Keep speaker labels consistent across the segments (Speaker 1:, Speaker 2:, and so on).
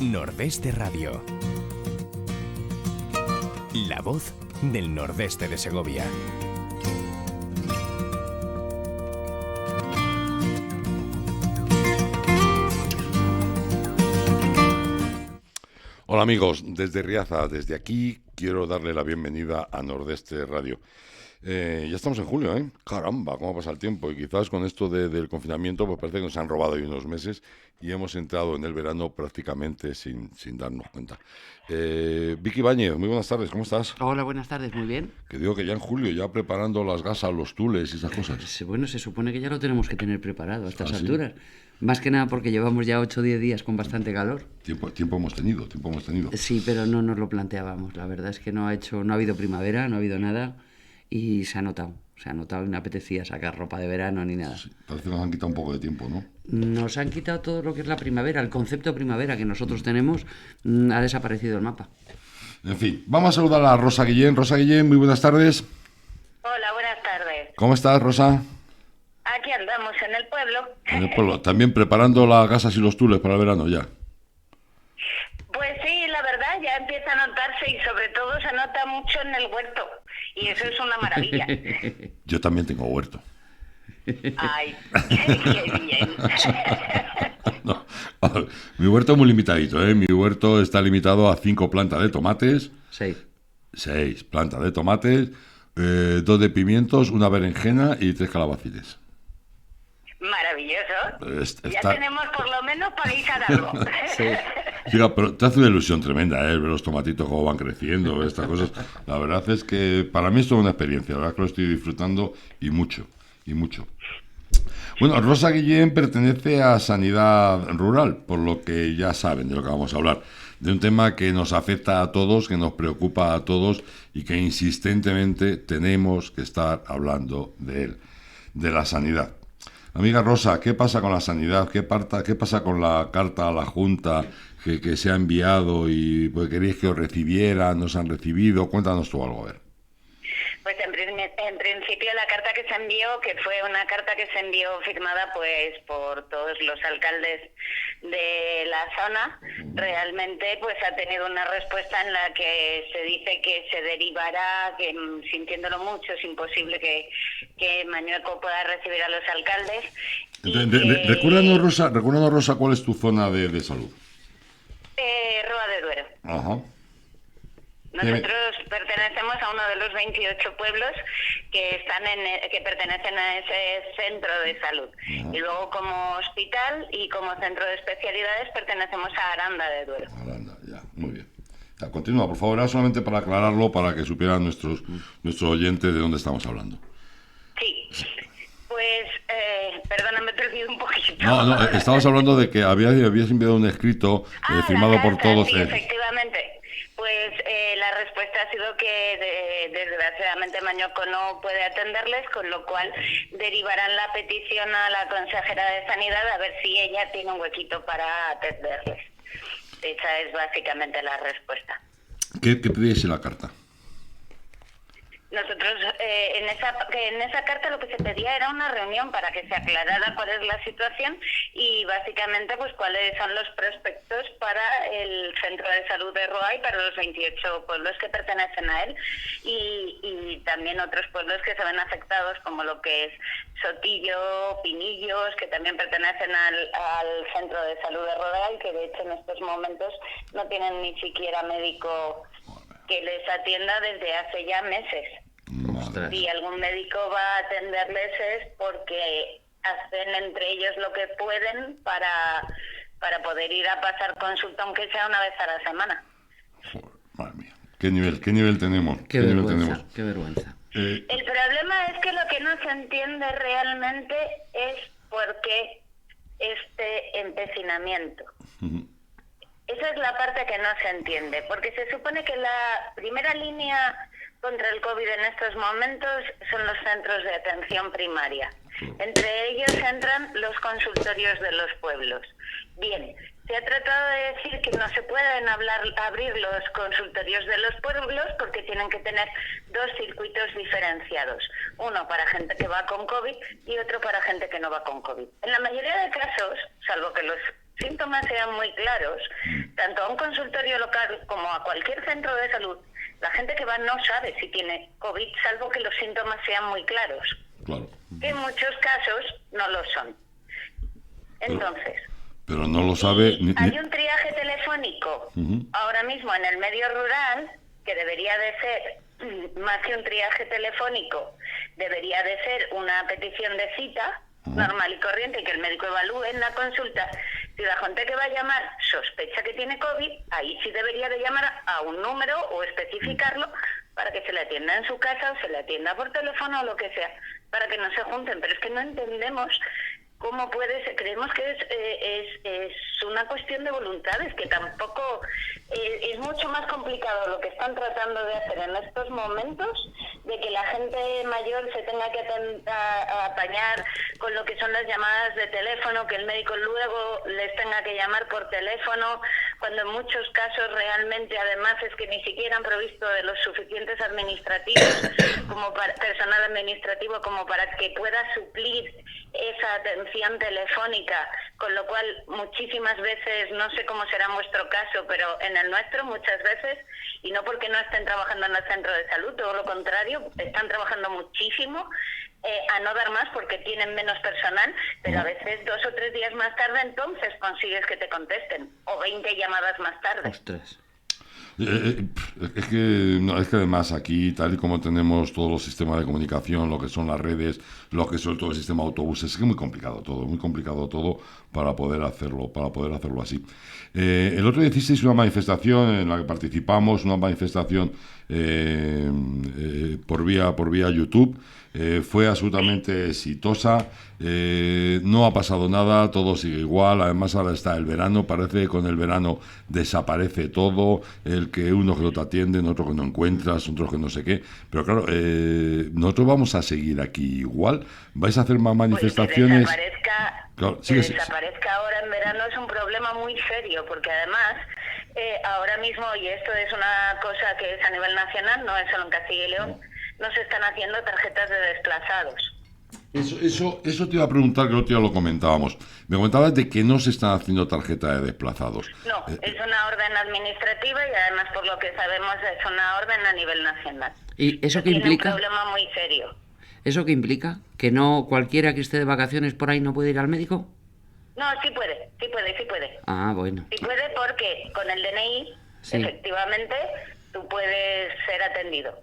Speaker 1: Nordeste Radio. La voz del nordeste de Segovia.
Speaker 2: Hola amigos, desde Riaza, desde aquí quiero darle la bienvenida a Nordeste Radio. Ya estamos en julio, ¿eh? Caramba, cómo pasa el tiempo. Y quizás con esto del confinamiento, pues parece que nos han robado ahí unos meses y hemos entrado en el verano prácticamente sin darnos cuenta. Vicky Báñez, muy buenas tardes, ¿cómo estás?
Speaker 3: Hola, buenas tardes, muy bien.
Speaker 2: Que digo que ya en julio, ya preparando las gasas, los tules y esas cosas.
Speaker 3: Bueno, se supone que ya lo tenemos que tener preparado a estas alturas.
Speaker 2: ¿Sí?
Speaker 3: Más que nada porque llevamos ya 8 o 10 días con bastante calor.
Speaker 2: Tiempo hemos tenido.
Speaker 3: Sí, pero no nos lo planteábamos. La verdad es que no ha habido primavera, no ha habido nada y se ha notado y no apetecía sacar ropa de verano ni nada.
Speaker 2: Sí, parece que nos han quitado un poco de tiempo, ¿no?
Speaker 3: Nos han quitado todo lo que es la primavera, el concepto primavera que nosotros tenemos ha desaparecido del mapa.
Speaker 2: En fin, vamos a saludar a Rosa Guillén. Rosa Guillén, muy buenas tardes.
Speaker 4: Hola, buenas tardes.
Speaker 2: ¿Cómo estás, Rosa?
Speaker 4: Aquí andamos en el pueblo.
Speaker 2: En el pueblo. También preparando las gasas y los tules para el verano ya.
Speaker 4: Pues sí, la verdad ya empieza a notarse y sobre todo se nota mucho en el huerto. Y eso es una maravilla.
Speaker 2: Yo también tengo huerto.
Speaker 4: Ay, qué bien.
Speaker 2: No, mi huerto es muy limitadito, ¿eh? Mi huerto está limitado a 5 plantas de tomates. 6 plantas de tomates, 2 de pimientos, 1 berenjena y 3 calabaciles.
Speaker 4: Maravilloso. Ya tenemos por lo menos para guisar algo.
Speaker 3: Sí.
Speaker 2: Chica, pero te hace una ilusión tremenda, ver los tomatitos cómo van creciendo, ver estas cosas. La verdad es que para mí es toda una experiencia, la verdad que lo estoy disfrutando y mucho. Bueno, Rosa Guillén pertenece a Sanidad Rural, por lo que ya saben de lo que vamos a hablar. De un tema que nos afecta a todos, que nos preocupa a todos y que insistentemente tenemos que estar hablando de él, de la sanidad. Amiga Rosa, ¿qué pasa con la sanidad? ¿Qué pasa con la carta a la Junta que se ha enviado y pues queréis que os recibieran, nos han recibido? Cuéntanos tú algo, a ver.
Speaker 4: Pues en principio la carta que se envió, que fue una carta que se envió firmada pues por todos los alcaldes de la zona, realmente pues ha tenido una respuesta en la que se dice que se derivará, que sintiéndolo mucho es imposible que Mañueco pueda recibir a los alcaldes.
Speaker 2: Recuérdanos Rosa, ¿cuál es tu zona de salud?
Speaker 4: Roa de Duero.
Speaker 2: Ajá.
Speaker 4: Nosotros pertenecemos a uno de los 28 pueblos que pertenecen a ese centro de salud. Uh-huh. Y luego como hospital y como centro de especialidades pertenecemos a Aranda de Duero.
Speaker 2: Aranda, ya, muy bien. Ya, continúa, por favor, era solamente para aclararlo, para que supieran nuestros oyentes de dónde estamos hablando.
Speaker 4: Sí. Pues, perdona, me he perdido un poquito.
Speaker 2: No, estabas hablando de que habías enviado un escrito firmado por todos.
Speaker 4: Sí, efectivamente. Pues la respuesta ha sido que desgraciadamente Mañueco no puede atenderles, con lo cual derivarán la petición a la consejera de Sanidad a ver si ella tiene un huequito para atenderles. Esa es básicamente la respuesta.
Speaker 2: ¿Qué pedís en la carta?
Speaker 4: Nosotros en esa carta lo que se pedía era una reunión para que se aclarara cuál es la situación y básicamente pues cuáles son los prospectos para el centro de salud de Roa y para los 28 pueblos que pertenecen a él y también otros pueblos que se ven afectados como lo que es Sotillo, Pinillos, que también pertenecen al centro de salud de Roa y que de hecho en estos momentos no tienen ni siquiera médico que les atienda desde hace ya meses.
Speaker 3: Ostras.
Speaker 4: Si algún médico va a atenderles es porque hacen entre ellos lo que pueden para poder ir a pasar consulta, aunque sea una vez a la semana.
Speaker 2: Joder, madre mía. ¿Qué nivel tenemos?
Speaker 3: Qué vergüenza.
Speaker 4: El problema es que lo que no se entiende realmente es por qué este empecinamiento. Uh-huh. Esa es la parte que no se entiende, porque se supone que la primera línea contra el COVID en estos momentos son los centros de atención primaria. Entre ellos entran los consultorios de los pueblos. Bien, se ha tratado de decir que no se pueden abrir los consultorios de los pueblos porque tienen que tener 2 circuitos diferenciados. Uno para gente que va con COVID y otro para gente que no va con COVID. En la mayoría de casos, salvo que los síntomas sean muy claros, tanto a un consultorio local como a cualquier centro de salud, la gente que va no sabe si tiene COVID, salvo que los síntomas sean muy claros.
Speaker 2: Claro.
Speaker 4: Que en muchos casos no lo son. Entonces...
Speaker 2: Pero no lo sabe...
Speaker 4: Hay un triaje telefónico ahora mismo en el medio rural que debería de ser, más que un triaje telefónico, debería de ser una petición de cita normal y corriente, que el médico evalúe en la consulta. Si la gente que va a llamar sospecha que tiene COVID, ahí sí debería de llamar a un número o especificarlo para que se le atienda en su casa o se le atienda por teléfono o lo que sea, para que no se junten. Pero es que no entendemos cómo puede ser. Creemos que es una cuestión de voluntades, que tampoco es mucho más complicado lo que están tratando de hacer en estos momentos, de que la gente mayor se tenga que apañar con lo que son las llamadas de teléfono, que el médico luego les tenga que llamar por teléfono, cuando en muchos casos realmente además es que ni siquiera han provisto de los suficientes administrativos como para personal administrativo como para que pueda suplir esa atención telefónica, con lo cual muchísimas veces, no sé cómo será en vuestro caso, pero en el nuestro muchas veces, y no porque no estén trabajando en el centro de salud, todo lo contrario, están trabajando muchísimo a no dar más porque tienen menos personal, pero a veces 2 o 3 días más tarde entonces consigues que te contesten, o 20 llamadas más tarde.
Speaker 3: Ostras.
Speaker 2: Es que además aquí, tal y como tenemos todos los sistemas de comunicación, lo que son las redes, lo que son todo el sistema de autobuses, es que es muy complicado todo para poder hacerlo así. El otro día hicisteis una manifestación en la que participamos, una manifestación por vía YouTube. Fue absolutamente exitosa, no ha pasado nada, todo sigue igual. Además ahora está el verano, parece que con el verano desaparece todo, el que uno que no te atienden, otro que no encuentras, otro que no sé qué, pero claro, nosotros vamos a seguir aquí igual. ¿Vais a hacer más manifestaciones?
Speaker 4: Pues que desaparezca ahora en verano es un problema muy serio, porque además ahora mismo, y esto es una cosa que es a nivel nacional, no es solo en Castilla y León, no se están haciendo tarjetas de desplazados.
Speaker 2: Eso te iba a preguntar, que el otro día lo comentábamos. Me comentabas de que no se están haciendo tarjetas de desplazados.
Speaker 4: No, es una orden administrativa y además, por lo que sabemos, es una orden a nivel nacional.
Speaker 3: ¿Y eso qué implica?
Speaker 4: Es un problema muy serio.
Speaker 3: ¿Eso qué implica? ¿Que no cualquiera que esté de vacaciones por ahí no puede ir al médico?
Speaker 4: No, sí puede.
Speaker 3: Ah, bueno.
Speaker 4: Sí puede porque con el DNI, efectivamente, tú puedes ser atendido.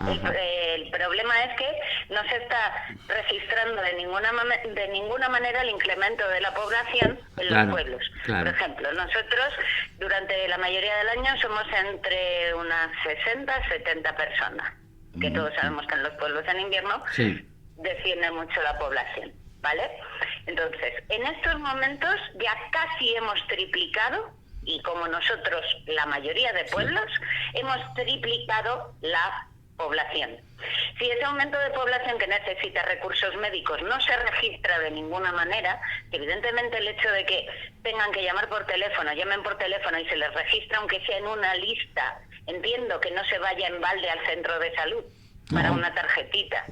Speaker 4: El problema es que no se está registrando de ninguna manera el incremento de la población en los pueblos. Por ejemplo, nosotros durante la mayoría del año somos entre unas 60, 70 personas, que todos sabemos que en los pueblos en invierno desciende mucho la población, ¿vale? Entonces, en estos momentos ya casi hemos triplicado, y como nosotros, la mayoría de pueblos, hemos triplicado la población. Si ese aumento de población que necesita recursos médicos no se registra de ninguna manera, evidentemente el hecho de que tengan que llamar por teléfono, llamen por teléfono y se les registra aunque sea en una lista, entiendo que no se vaya en balde al centro de salud para una tarjetita,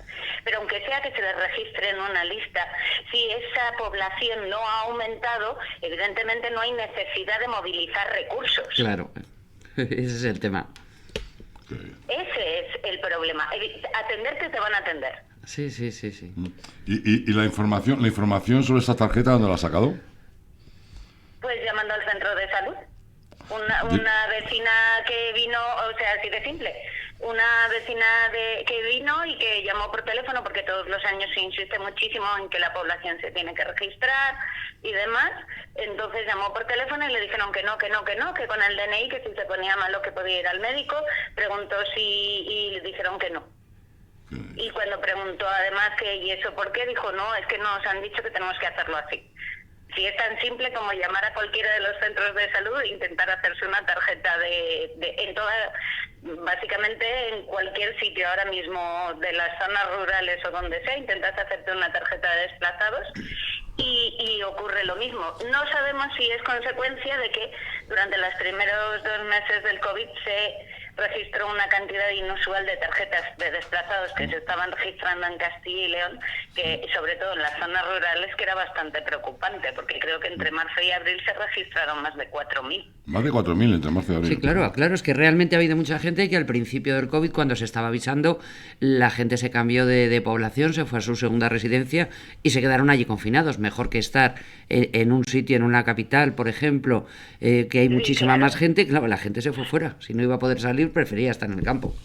Speaker 4: pero aunque sea que se les registre en una lista, si esa población no ha aumentado, evidentemente no hay necesidad de movilizar recursos.
Speaker 3: Claro, ese es el tema.
Speaker 4: Ese es el problema. Atenderte te van a atender.
Speaker 3: Sí.
Speaker 2: ¿Y la información sobre esta tarjeta dónde la has sacado?
Speaker 4: Pues llamando al centro de salud. Una vecina que vino, o sea, así de simple. Una vecina que vino y que llamó por teléfono, porque todos los años se insiste muchísimo en que la población se tiene que registrar y demás. Entonces llamó por teléfono y le dijeron que no, que con el DNI, que si se ponía malo que podía ir al médico. Preguntó y le dijeron que no. Y cuando preguntó además que ¿y eso por qué? Dijo, no, es que nos han dicho que tenemos que hacerlo así. Si es tan simple como llamar a cualquiera de los centros de salud e intentar hacerse una tarjeta básicamente en cualquier sitio ahora mismo de las zonas rurales o donde sea, intentas hacerte una tarjeta de desplazados y ocurre lo mismo. No sabemos si es consecuencia de que durante los primeros 2 meses del COVID se registró una cantidad inusual de tarjetas de desplazados que se estaban registrando en Castilla y León que sobre todo en las zonas rurales, que era bastante preocupante, porque creo que entre marzo y abril se registraron más de 4.000.
Speaker 2: Más de 4.000 entre marzo y abril.
Speaker 3: Sí, claro, es que realmente ha habido mucha gente que al principio del COVID, cuando se estaba avisando, la gente se cambió de población, se fue a su segunda residencia y se quedaron allí confinados. Mejor que estar en un sitio, en una capital, por ejemplo, que hay muchísima más gente. Claro, la gente se fue fuera. Si no iba a poder salir, prefería estar en el campo.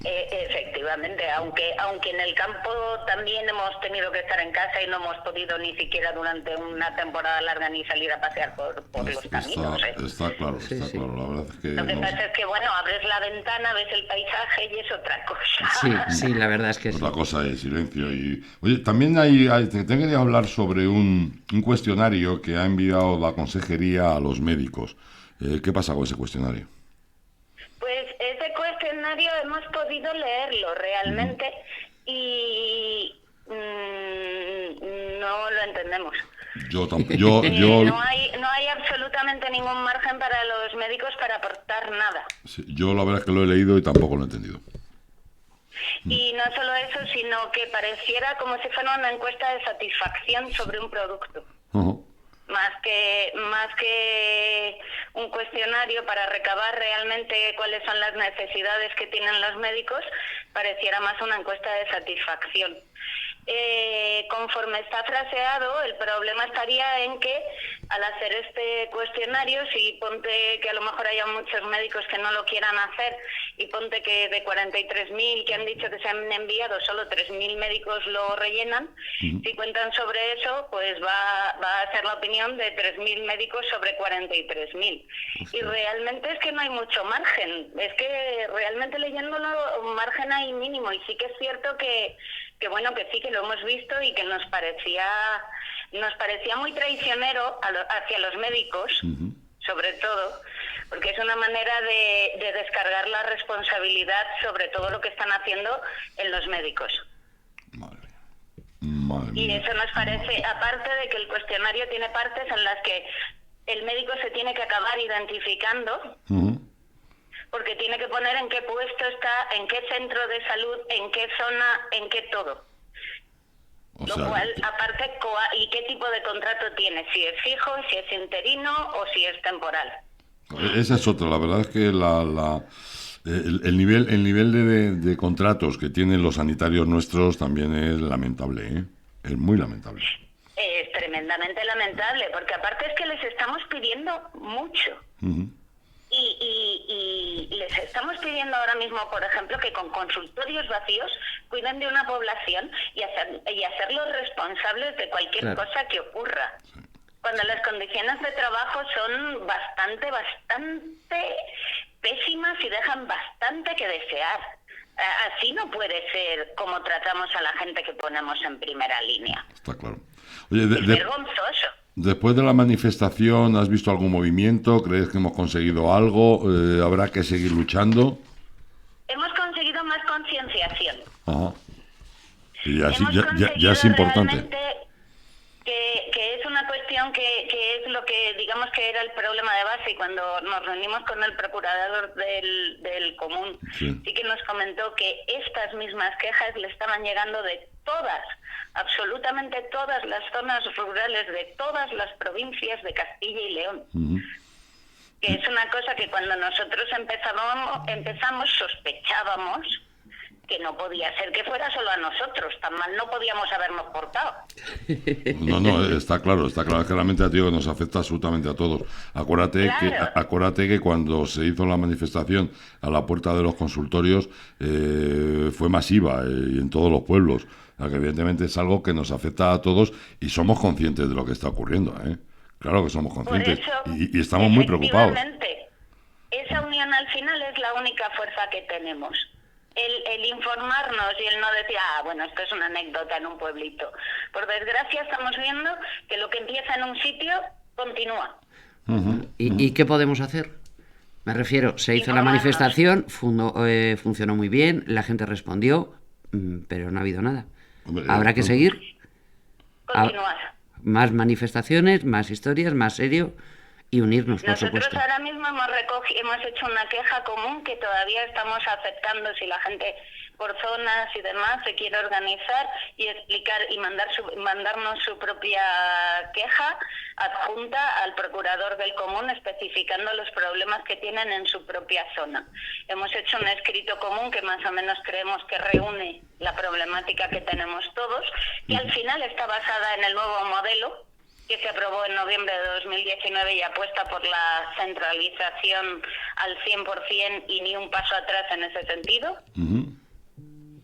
Speaker 4: Efectivamente, aunque en el campo también hemos tenido que estar en casa y no hemos podido ni siquiera durante una temporada larga ni salir a pasear por los caminos.
Speaker 2: Está claro,
Speaker 3: Sí.
Speaker 2: la verdad es que...
Speaker 4: Lo que pasa es que, bueno, abres la ventana, ves el paisaje y es otra cosa.
Speaker 3: Sí, la verdad es que sí.
Speaker 2: Otra cosa es silencio. Y oye, también te quería hablar sobre un cuestionario que ha enviado la consejería a los médicos. ¿Qué pasa con ese cuestionario?
Speaker 4: Pues ese cuestionario hemos podido leerlo realmente y no lo entendemos.
Speaker 2: Yo
Speaker 4: No hay absolutamente ningún margen para los médicos para aportar nada.
Speaker 2: yo la verdad es que lo he leído y tampoco lo he entendido.
Speaker 4: Y no solo eso, sino que pareciera como si fuera una encuesta de satisfacción sobre un producto.
Speaker 2: Ujú.
Speaker 4: Más que un cuestionario para recabar realmente cuáles son las necesidades que tienen los médicos, pareciera más una encuesta de satisfacción. Conforme está fraseado, el problema estaría en que al hacer este cuestionario, si ponte que a lo mejor haya muchos médicos que no lo quieran hacer y ponte que de 43.000 que han dicho que se han enviado, solo 3.000 médicos lo rellenan, si cuentan sobre eso, pues va a ser la opinión de 3.000 médicos sobre 43.000. Y realmente es que no hay mucho margen, es que realmente leyéndolo margen hay mínimo, y sí que es cierto que bueno, que sí, que lo hemos visto y que nos parecía muy traicionero hacia los médicos, sobre todo, porque es una manera de descargar la responsabilidad sobre todo lo que están haciendo en los médicos.
Speaker 2: Madre
Speaker 4: Y
Speaker 2: mía.
Speaker 4: eso nos parece, aparte de que el cuestionario tiene partes en las que el médico se tiene que acabar identificando,
Speaker 2: Ujú.
Speaker 4: porque tiene que poner en qué puesto está, en qué centro de salud, en qué zona, en qué todo.
Speaker 2: O
Speaker 4: Lo
Speaker 2: sea,
Speaker 4: cual, aparte, ¿y qué tipo de contrato tiene? Si es fijo, si es interino o si es temporal.
Speaker 2: esa es otra. La verdad es que el nivel de contratos que tienen los sanitarios nuestros también es lamentable, ¿eh? Es muy lamentable.
Speaker 4: Es tremendamente lamentable, porque aparte es que les estamos pidiendo mucho.
Speaker 2: Ujú.
Speaker 4: Y les estamos pidiendo ahora mismo, por ejemplo, que con consultorios vacíos cuiden de una población y hacerlos responsables de cualquier cosa que ocurra. Cuando las condiciones de trabajo son bastante pésimas y dejan bastante que desear. Así no puede ser como tratamos a la gente que ponemos en primera línea.
Speaker 2: Está claro. Oye,
Speaker 4: Es vergonzoso.
Speaker 2: después de la manifestación, ¿has visto algún movimiento? ¿Crees que hemos conseguido algo? ¿Habrá que seguir luchando?
Speaker 4: Hemos conseguido más concienciación.
Speaker 2: Ajá. Y así
Speaker 4: Hemos
Speaker 2: ya
Speaker 4: conseguido
Speaker 2: es importante.
Speaker 4: realmente que es una cuestión que es lo que digamos que era el problema de base, y cuando nos reunimos con el procurador del común,
Speaker 2: Sí.
Speaker 4: sí que nos comentó que estas mismas quejas le estaban llegando de absolutamente todas las zonas rurales de todas las provincias de Castilla y León.
Speaker 2: Ujú.
Speaker 4: Que es una cosa que cuando nosotros empezamos sospechábamos que no podía ser que fuera solo a nosotros, tan mal no podíamos habernos portado.
Speaker 2: No, está claro, es que realmente a ti nos afecta absolutamente a todos. Acuérdate que cuando se hizo la manifestación a la puerta de los consultorios fue masiva y en todos los pueblos. O sea, que evidentemente es algo que nos afecta a todos y somos conscientes de lo que está ocurriendo, ¿eh? Claro que somos conscientes y estamos muy preocupados.
Speaker 4: Efectivamente, esa unión al final es la única fuerza que tenemos. El informarnos y el no decir, bueno, esto es una anécdota en un pueblito. Por desgracia estamos viendo que lo que empieza en un sitio continúa.
Speaker 3: ¿Y qué podemos hacer? Me refiero, se hizo la
Speaker 4: Informarnos.
Speaker 3: manifestación, funcionó muy bien, la gente respondió, pero no ha habido nada.
Speaker 2: Hombre,
Speaker 3: Habrá que seguir.
Speaker 4: Continuar.
Speaker 3: Más manifestaciones, más historias, más serio y unirnos, por
Speaker 4: Nosotros
Speaker 3: supuesto.
Speaker 4: ahora mismo hemos hecho una queja común que todavía estamos aceptando si la gente por zonas y demás, se quiere organizar y explicar y mandarnos su propia queja adjunta al procurador del común, especificando los problemas que tienen en su propia zona. Hemos hecho un escrito común que más o menos creemos que reúne la problemática que tenemos todos, que al final está basada en el nuevo modelo que se aprobó en noviembre de 2019 y apuesta por la centralización al 100% y ni un paso atrás en ese sentido.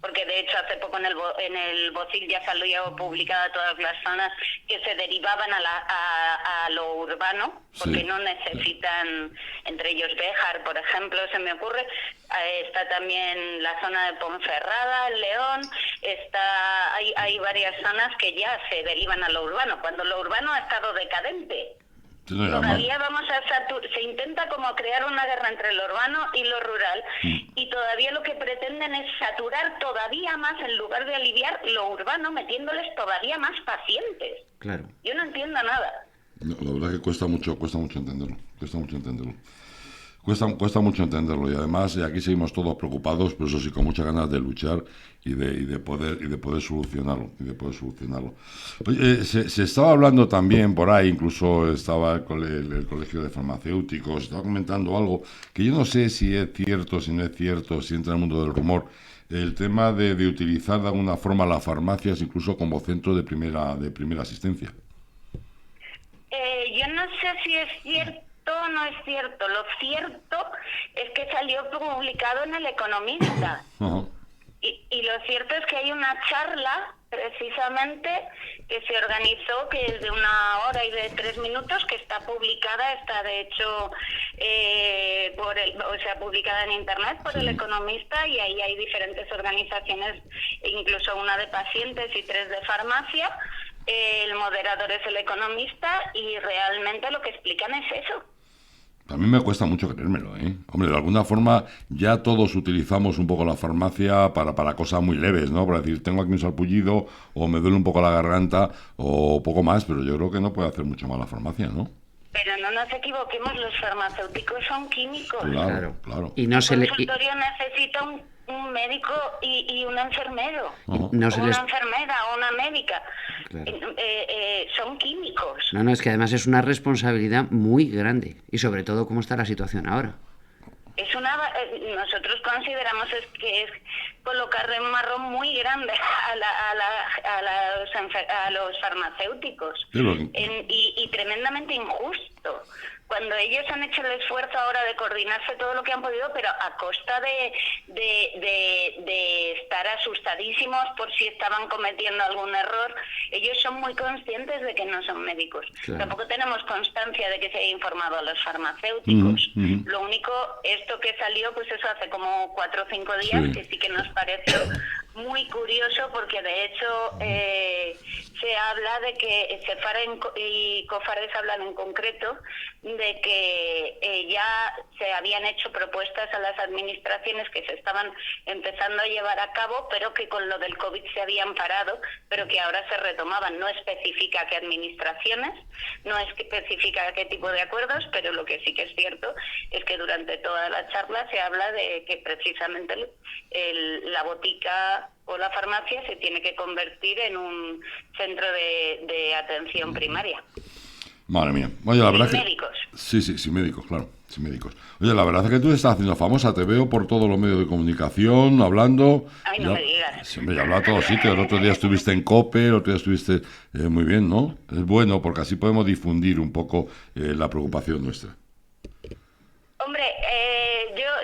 Speaker 4: Porque de hecho hace poco en el BOCIL ya salió publicada todas las zonas que se derivaban a lo urbano, porque no necesitan, entre ellos Béjar, por ejemplo, se me ocurre, está también la zona de Ponferrada, el León, hay varias zonas que ya se derivan a lo urbano, cuando lo urbano ha estado decadente. Todavía se intenta como crear una guerra entre lo urbano y lo rural, y todavía lo que pretenden es saturar todavía más en lugar de aliviar lo urbano, metiéndoles todavía más pacientes.
Speaker 3: Claro.
Speaker 4: Yo no entiendo nada.
Speaker 2: No, la verdad que cuesta mucho entenderlo. Cuesta mucho entenderlo, y además aquí seguimos todos preocupados, pero eso sí, con muchas ganas de luchar y de poder solucionarlo. Oye, se estaba hablando también por ahí, incluso estaba el Colegio de Farmacéuticos, estaba comentando algo que yo no sé si es cierto, si no es cierto, si entra en el mundo del rumor, el tema de utilizar de alguna forma las farmacias incluso como centro de primera asistencia.
Speaker 4: Yo no sé si es cierto o no es cierto. Lo cierto es que salió publicado en El Economista. Y lo cierto es que hay una charla precisamente que se organizó, que es de 1 hora y de 3 minutos, que está publicada, está de hecho publicada en internet por El Economista, y ahí hay diferentes organizaciones, incluso una de pacientes y 3 de farmacia. El moderador es El Economista y realmente lo que explican es eso.
Speaker 2: A mí me cuesta mucho creérmelo, ¿eh? Hombre, de alguna forma ya todos utilizamos un poco la farmacia para cosas muy leves, ¿no? Para decir, tengo aquí un sarpullido o me duele un poco la garganta o poco más, pero yo creo que no puede hacer mucho más la farmacia, ¿no?
Speaker 4: Pero no nos equivoquemos, los farmacéuticos son químicos.
Speaker 2: Claro.
Speaker 3: Y no
Speaker 4: el consultorio necesita un médico y un enfermero, una enfermera o una médica. Claro. Son químicos.
Speaker 3: No, es que además es una responsabilidad muy grande, y sobre todo cómo está la situación ahora.
Speaker 4: Nosotros consideramos que es colocarle un marrón muy grande a los farmacéuticos, y tremendamente injusto, cuando ellos han hecho el esfuerzo ahora de coordinarse todo lo que han podido, pero a costa de estar asustadísimos por si estaban cometiendo algún error. Ellos son muy conscientes de que no son médicos. Claro. Tampoco tenemos constancia de que se haya informado a los farmacéuticos. Lo único, esto que salió, pues eso hace como 4 o 5 días, que sí que nos pareció muy curioso, porque de hecho se habla de que CEFAR y COFARES hablan en concreto de que ya se habían hecho propuestas a las administraciones que se estaban empezando a llevar a cabo, pero que con lo del COVID se habían parado, pero que ahora se retomaban. No especifica qué administraciones, no especifica qué tipo de acuerdos, pero lo que sí que es cierto es que durante toda la charla se habla de que precisamente la botica o la farmacia se tiene que convertir en un centro de atención primaria.
Speaker 2: Madre mía. Oye, la verdad
Speaker 4: médicos.
Speaker 2: Sí, médicos, claro. Sí, médicos. Oye, la verdad es que tú te estás haciendo famosa. Te veo por todos los medios de comunicación, hablando.
Speaker 4: Ay, no me digas.
Speaker 2: Siempre, ya habla a todos sitios. El otro día estuviste en COPE, el otro día estuviste muy bien, ¿no? Es bueno, porque así podemos difundir un poco la preocupación nuestra.
Speaker 4: Hombre,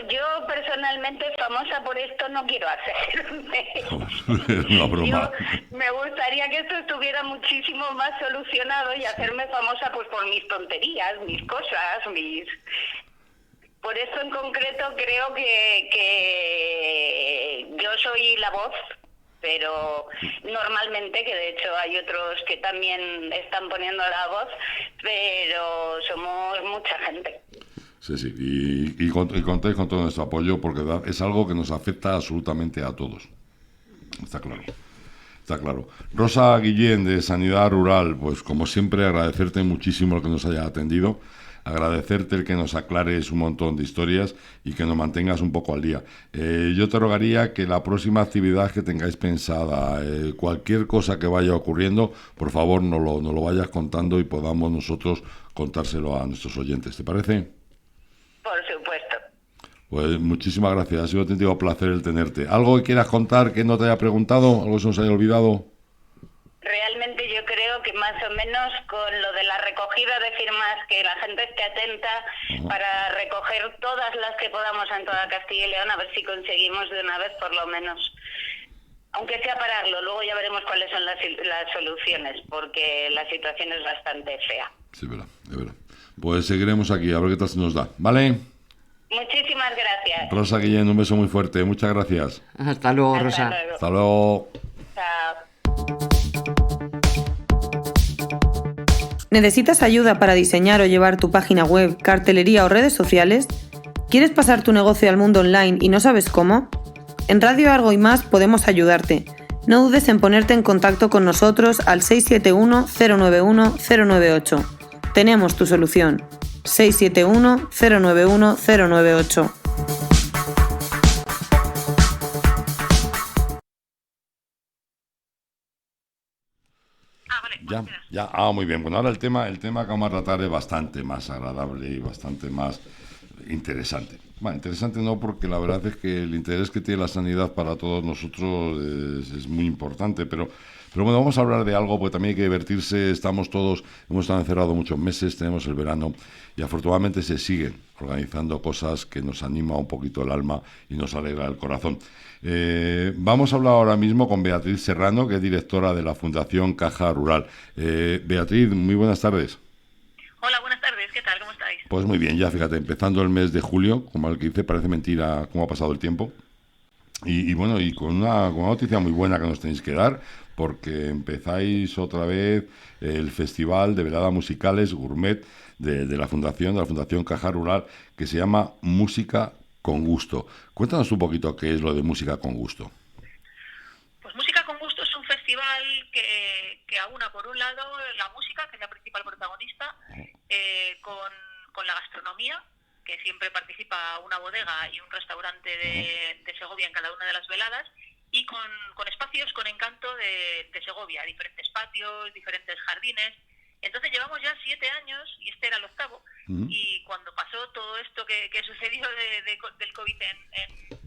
Speaker 4: yo personalmente famosa por esto no quiero hacerme.
Speaker 2: Una broma.
Speaker 4: Yo me gustaría que esto estuviera muchísimo más solucionado y hacerme famosa pues por mis tonterías, mis cosas, Por esto en concreto creo que yo soy la voz, pero normalmente, que de hecho hay otros que también están poniendo la voz, pero somos mucha gente.
Speaker 2: Sí, y contáis con todo nuestro apoyo, porque es algo que nos afecta absolutamente a todos. Está claro. Rosa Guillén, de Sanidad Rural, pues como siempre agradecerte muchísimo lo que nos haya atendido. agradecerte el que nos aclares un montón de historias y que nos mantengas un poco al día. Yo te rogaría que la próxima actividad que tengáis pensada, cualquier cosa que vaya ocurriendo, por favor nos lo vayas contando y podamos nosotros contárselo a nuestros oyentes. ¿Te parece?
Speaker 4: Por supuesto.
Speaker 2: Pues muchísimas gracias, ha sido un auténtico placer el tenerte. ¿Algo que quieras contar que no te haya preguntado? ¿Algo que se nos haya olvidado?
Speaker 4: Realmente yo creo que más o menos con lo de la recogida de firmas, que la gente esté atenta para recoger todas las que podamos en toda Castilla y León, a ver si conseguimos de una vez por lo menos, aunque sea pararlo, luego ya veremos cuáles son las soluciones, porque la situación es bastante fea.
Speaker 2: Sí, es verdad. Pues seguiremos aquí, a ver qué tal se nos da, ¿vale?
Speaker 4: Muchísimas gracias.
Speaker 2: Rosa Guillén, un beso muy fuerte, muchas gracias.
Speaker 3: Hasta luego,
Speaker 4: Hasta
Speaker 3: Rosa.
Speaker 4: luego.
Speaker 2: Hasta luego.
Speaker 4: Chao.
Speaker 5: ¿Necesitas ayuda para diseñar o llevar tu página web, cartelería o redes sociales? ¿Quieres pasar tu negocio al mundo online y no sabes cómo? En Radio Argo y Más podemos ayudarte. No dudes en ponerte en contacto con nosotros al 671 091 098. Tenemos tu solución. 671 091 098.
Speaker 2: Ya, muy bien. Bueno, ahora el tema que vamos a tratar es bastante más agradable y bastante más interesante. Bueno, interesante no, porque la verdad es que el interés que tiene la sanidad para todos nosotros es muy importante, pero bueno, vamos a hablar de algo, porque también hay que divertirse. Hemos estado encerrados muchos meses, tenemos el verano y afortunadamente se siguen organizando cosas que nos anima un poquito el alma y nos alegra el corazón. Vamos a hablar ahora mismo con Beatriz Serrano, que es directora de la Fundación Caja Rural. Beatriz, muy buenas tardes.
Speaker 6: Hola, buenas tardes, ¿qué tal? ¿Cómo estáis?
Speaker 2: Pues muy bien, ya fíjate, empezando el mes de julio, como el que dice, parece mentira cómo ha pasado el tiempo. Y bueno, y con una noticia muy buena que nos tenéis que dar, porque empezáis otra vez el Festival de Veladas Musicales Gourmet de la Fundación Caja Rural, que se llama Música con Gusto. Cuéntanos un poquito qué es lo de Música con Gusto.
Speaker 6: Pues Música con Gusto es un festival que aúna, por un lado, la música, que es la principal protagonista, con la gastronomía, que siempre participa una bodega y un restaurante de Segovia en cada una de las veladas, y con espacios con encanto de Segovia, diferentes patios, diferentes jardines. Entonces llevamos ya 7 años, y este era el 8º, y cuando pasó todo esto que sucedió del COVID en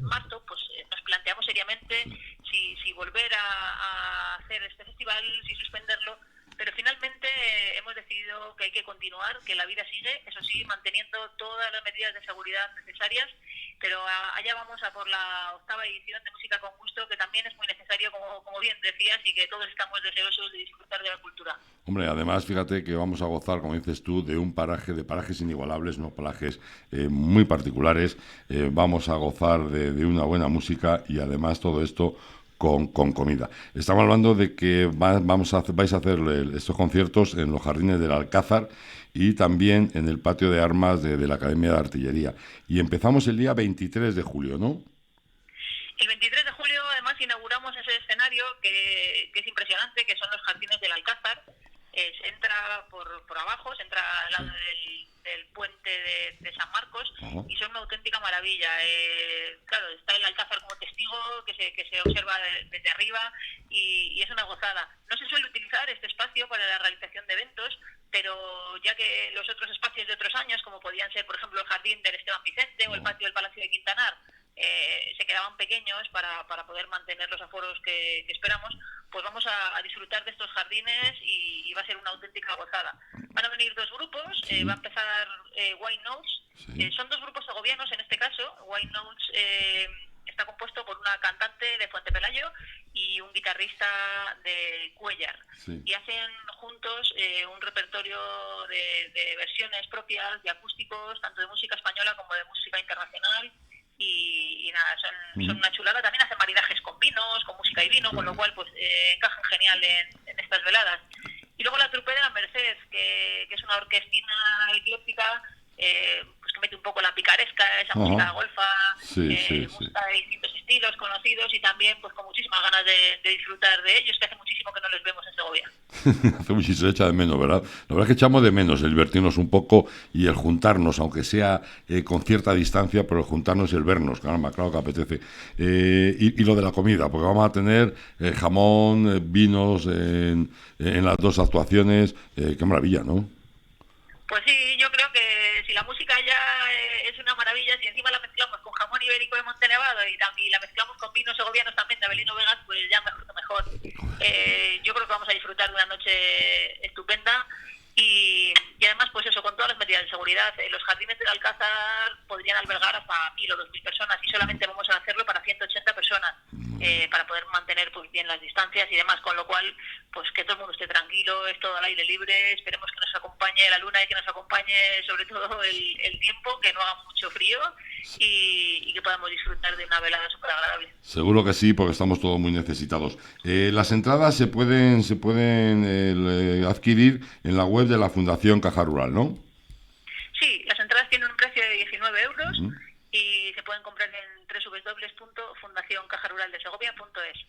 Speaker 6: marzo, pues nos planteamos seriamente si volver a hacer este festival, si suspenderlo, pero finalmente hemos decidido que hay que continuar, que la vida sigue, eso sí, manteniendo todas las medidas de seguridad necesarias, pero allá vamos a por la 8ª edición de Música con Gusto, que también es muy necesario, como bien decías, y que todos estamos deseosos de disfrutar de la cultura.
Speaker 2: Hombre, además, fíjate que vamos a gozar, como dices tú, de parajes inigualables, unos parajes muy particulares. Vamos a gozar de una buena música y además todo esto con comida. Estamos hablando de que vais a hacer estos conciertos en los jardines del Alcázar y también en el patio de armas de la Academia de Artillería. Y empezamos el día 23 de julio, ¿no?
Speaker 6: El 23 de julio, además, inauguramos ese escenario que es impresionante, que son los jardines del Alcázar. Se entra por abajo, se entra al lado del puente de San Marcos, y son una auténtica maravilla. Claro, está el Alcázar como testigo que se observa desde arriba, y es una gozada. No se suele utilizar este espacio para la realización de eventos, pero ya que los otros espacios de otros años, como podían ser, por ejemplo, el jardín del Esteban Vicente o el patio del Palacio de Quintanar, se quedaban pequeños para poder mantener los aforos que esperamos, pues vamos a disfrutar de estos jardines y va a ser una auténtica gozada. Van a venir 2 grupos, va a empezar White Notes, son 2 grupos segovianos en este caso. White Notes está compuesto por una cantante de Fuente Pelayo y un guitarrista de Cuéllar, y hacen juntos un repertorio de versiones propias, de acústicos, tanto de música española como de música internacional. Y nada, son una chulada. También hacen maridajes con vinos, con música y vino, con lo cual pues encajan genial en estas veladas. Y luego la Trupe de la Merced, que es una orquestina ecléptica, pues que mete un poco la picaresca, esa música golfa, música de distintos estilos conocidos, y también pues con muchísimas ganas de disfrutar de ellos, que hace muchísimo que no les vemos en Segovia.
Speaker 2: Hace mucho se echa de menos, ¿verdad? La verdad es que echamos de menos el divertirnos un poco y el juntarnos, aunque sea con cierta distancia, pero el juntarnos y el vernos, caramba, claro que apetece. Y lo de la comida, porque vamos a tener jamón, vinos en las dos actuaciones, qué maravilla, ¿no?
Speaker 6: Pues sí, yo creo que si la música ya es una maravilla, si encima la mezclamos con jamón ibérico de Montenevado y la mezclamos con vinos segovianos también de Avelino Vegas, pues ya mejor que mejor. Yo creo que vamos a disfrutar de una noche estupenda y además, pues eso, con todas las medidas de seguridad. Los jardines del Alcázar podrían albergar hasta 1.000 o 2.000 personas y solamente vamos a hacerlo para 180 personas, para poder mantener pues bien las distancias y demás, con lo cual, pues que todo el mundo esté tranquilo, es todo al aire libre. Esperemos que nos acompañe la luna y que nos acompañe sobre todo el tiempo, que no haga mucho frío y que podamos disfrutar de una velada súper agradable.
Speaker 2: Seguro que sí, porque estamos todos muy necesitados. Las entradas se pueden adquirir en la web de la Fundación Caja Rural, ¿no?
Speaker 6: Sí, las entradas tienen un precio de 19 euros y se pueden comprar en www.fundacioncajaruraldesegovia.es.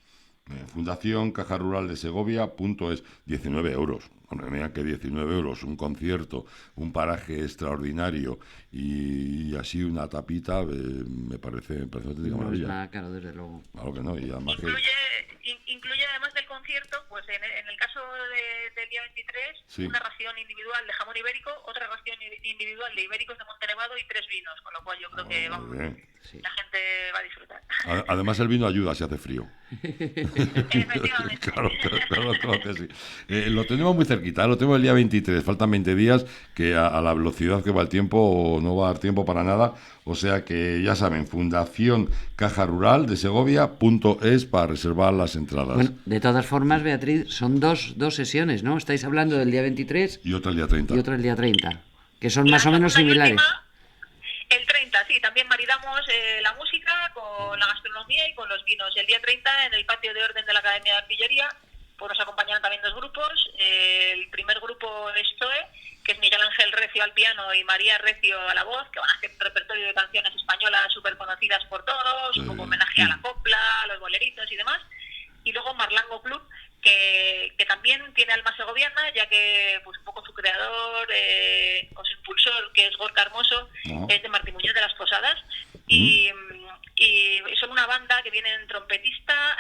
Speaker 2: Fundacioncajaruraldesegovia.es. 19 euros. Hombre, mira que 19 euros, un concierto, un paraje extraordinario y así una tapita, me parece auténtica maravilla.
Speaker 3: Nada caro, desde luego.
Speaker 2: Claro que no, y además
Speaker 6: Incluye además del concierto, pues en el caso del día 23,
Speaker 2: sí,
Speaker 6: una ración individual de jamón ibérico, otra ración individual de ibéricos de Montenevado y 3 vinos, con lo cual yo creo que vamos, la gente va a disfrutar.
Speaker 2: Además el vino ayuda si hace frío.
Speaker 6: Efectivamente.
Speaker 2: Claro que sí. Lo tenemos muy cerquita, lo tenemos el día 23, faltan 20 días, que a la velocidad que va el tiempo no va a dar tiempo para nada, o sea que ya saben, Fundación Caja Rural de Segovia.es para reservar las entradas.
Speaker 3: Bueno, de todas formas, Beatriz, son dos sesiones, ¿no? Estáis hablando del día 23
Speaker 2: y otra el día 30.
Speaker 3: Y otra el día 30, que son más o menos similares.
Speaker 6: El 30, sí, también maridamos la música con la gastronomía y con los vinos. El día 30, en el patio de orden de la Academia de Artillería, pues nos acompañan también 2 grupos. El primer grupo es Zoe, que es Miguel Ángel Recio al piano y María Recio a la voz, que van a hacer un repertorio de canciones españolas súper conocidas por todos, como homenaje a la copla, a los boleritos y demás. Y luego Marlango Club, que también tiene alma segoviana, ya que pues un poco su creador o su impulsor, que es Gorka Hermoso, es de Martí Muñoz de las Posadas, y son una banda que vienen trompetista,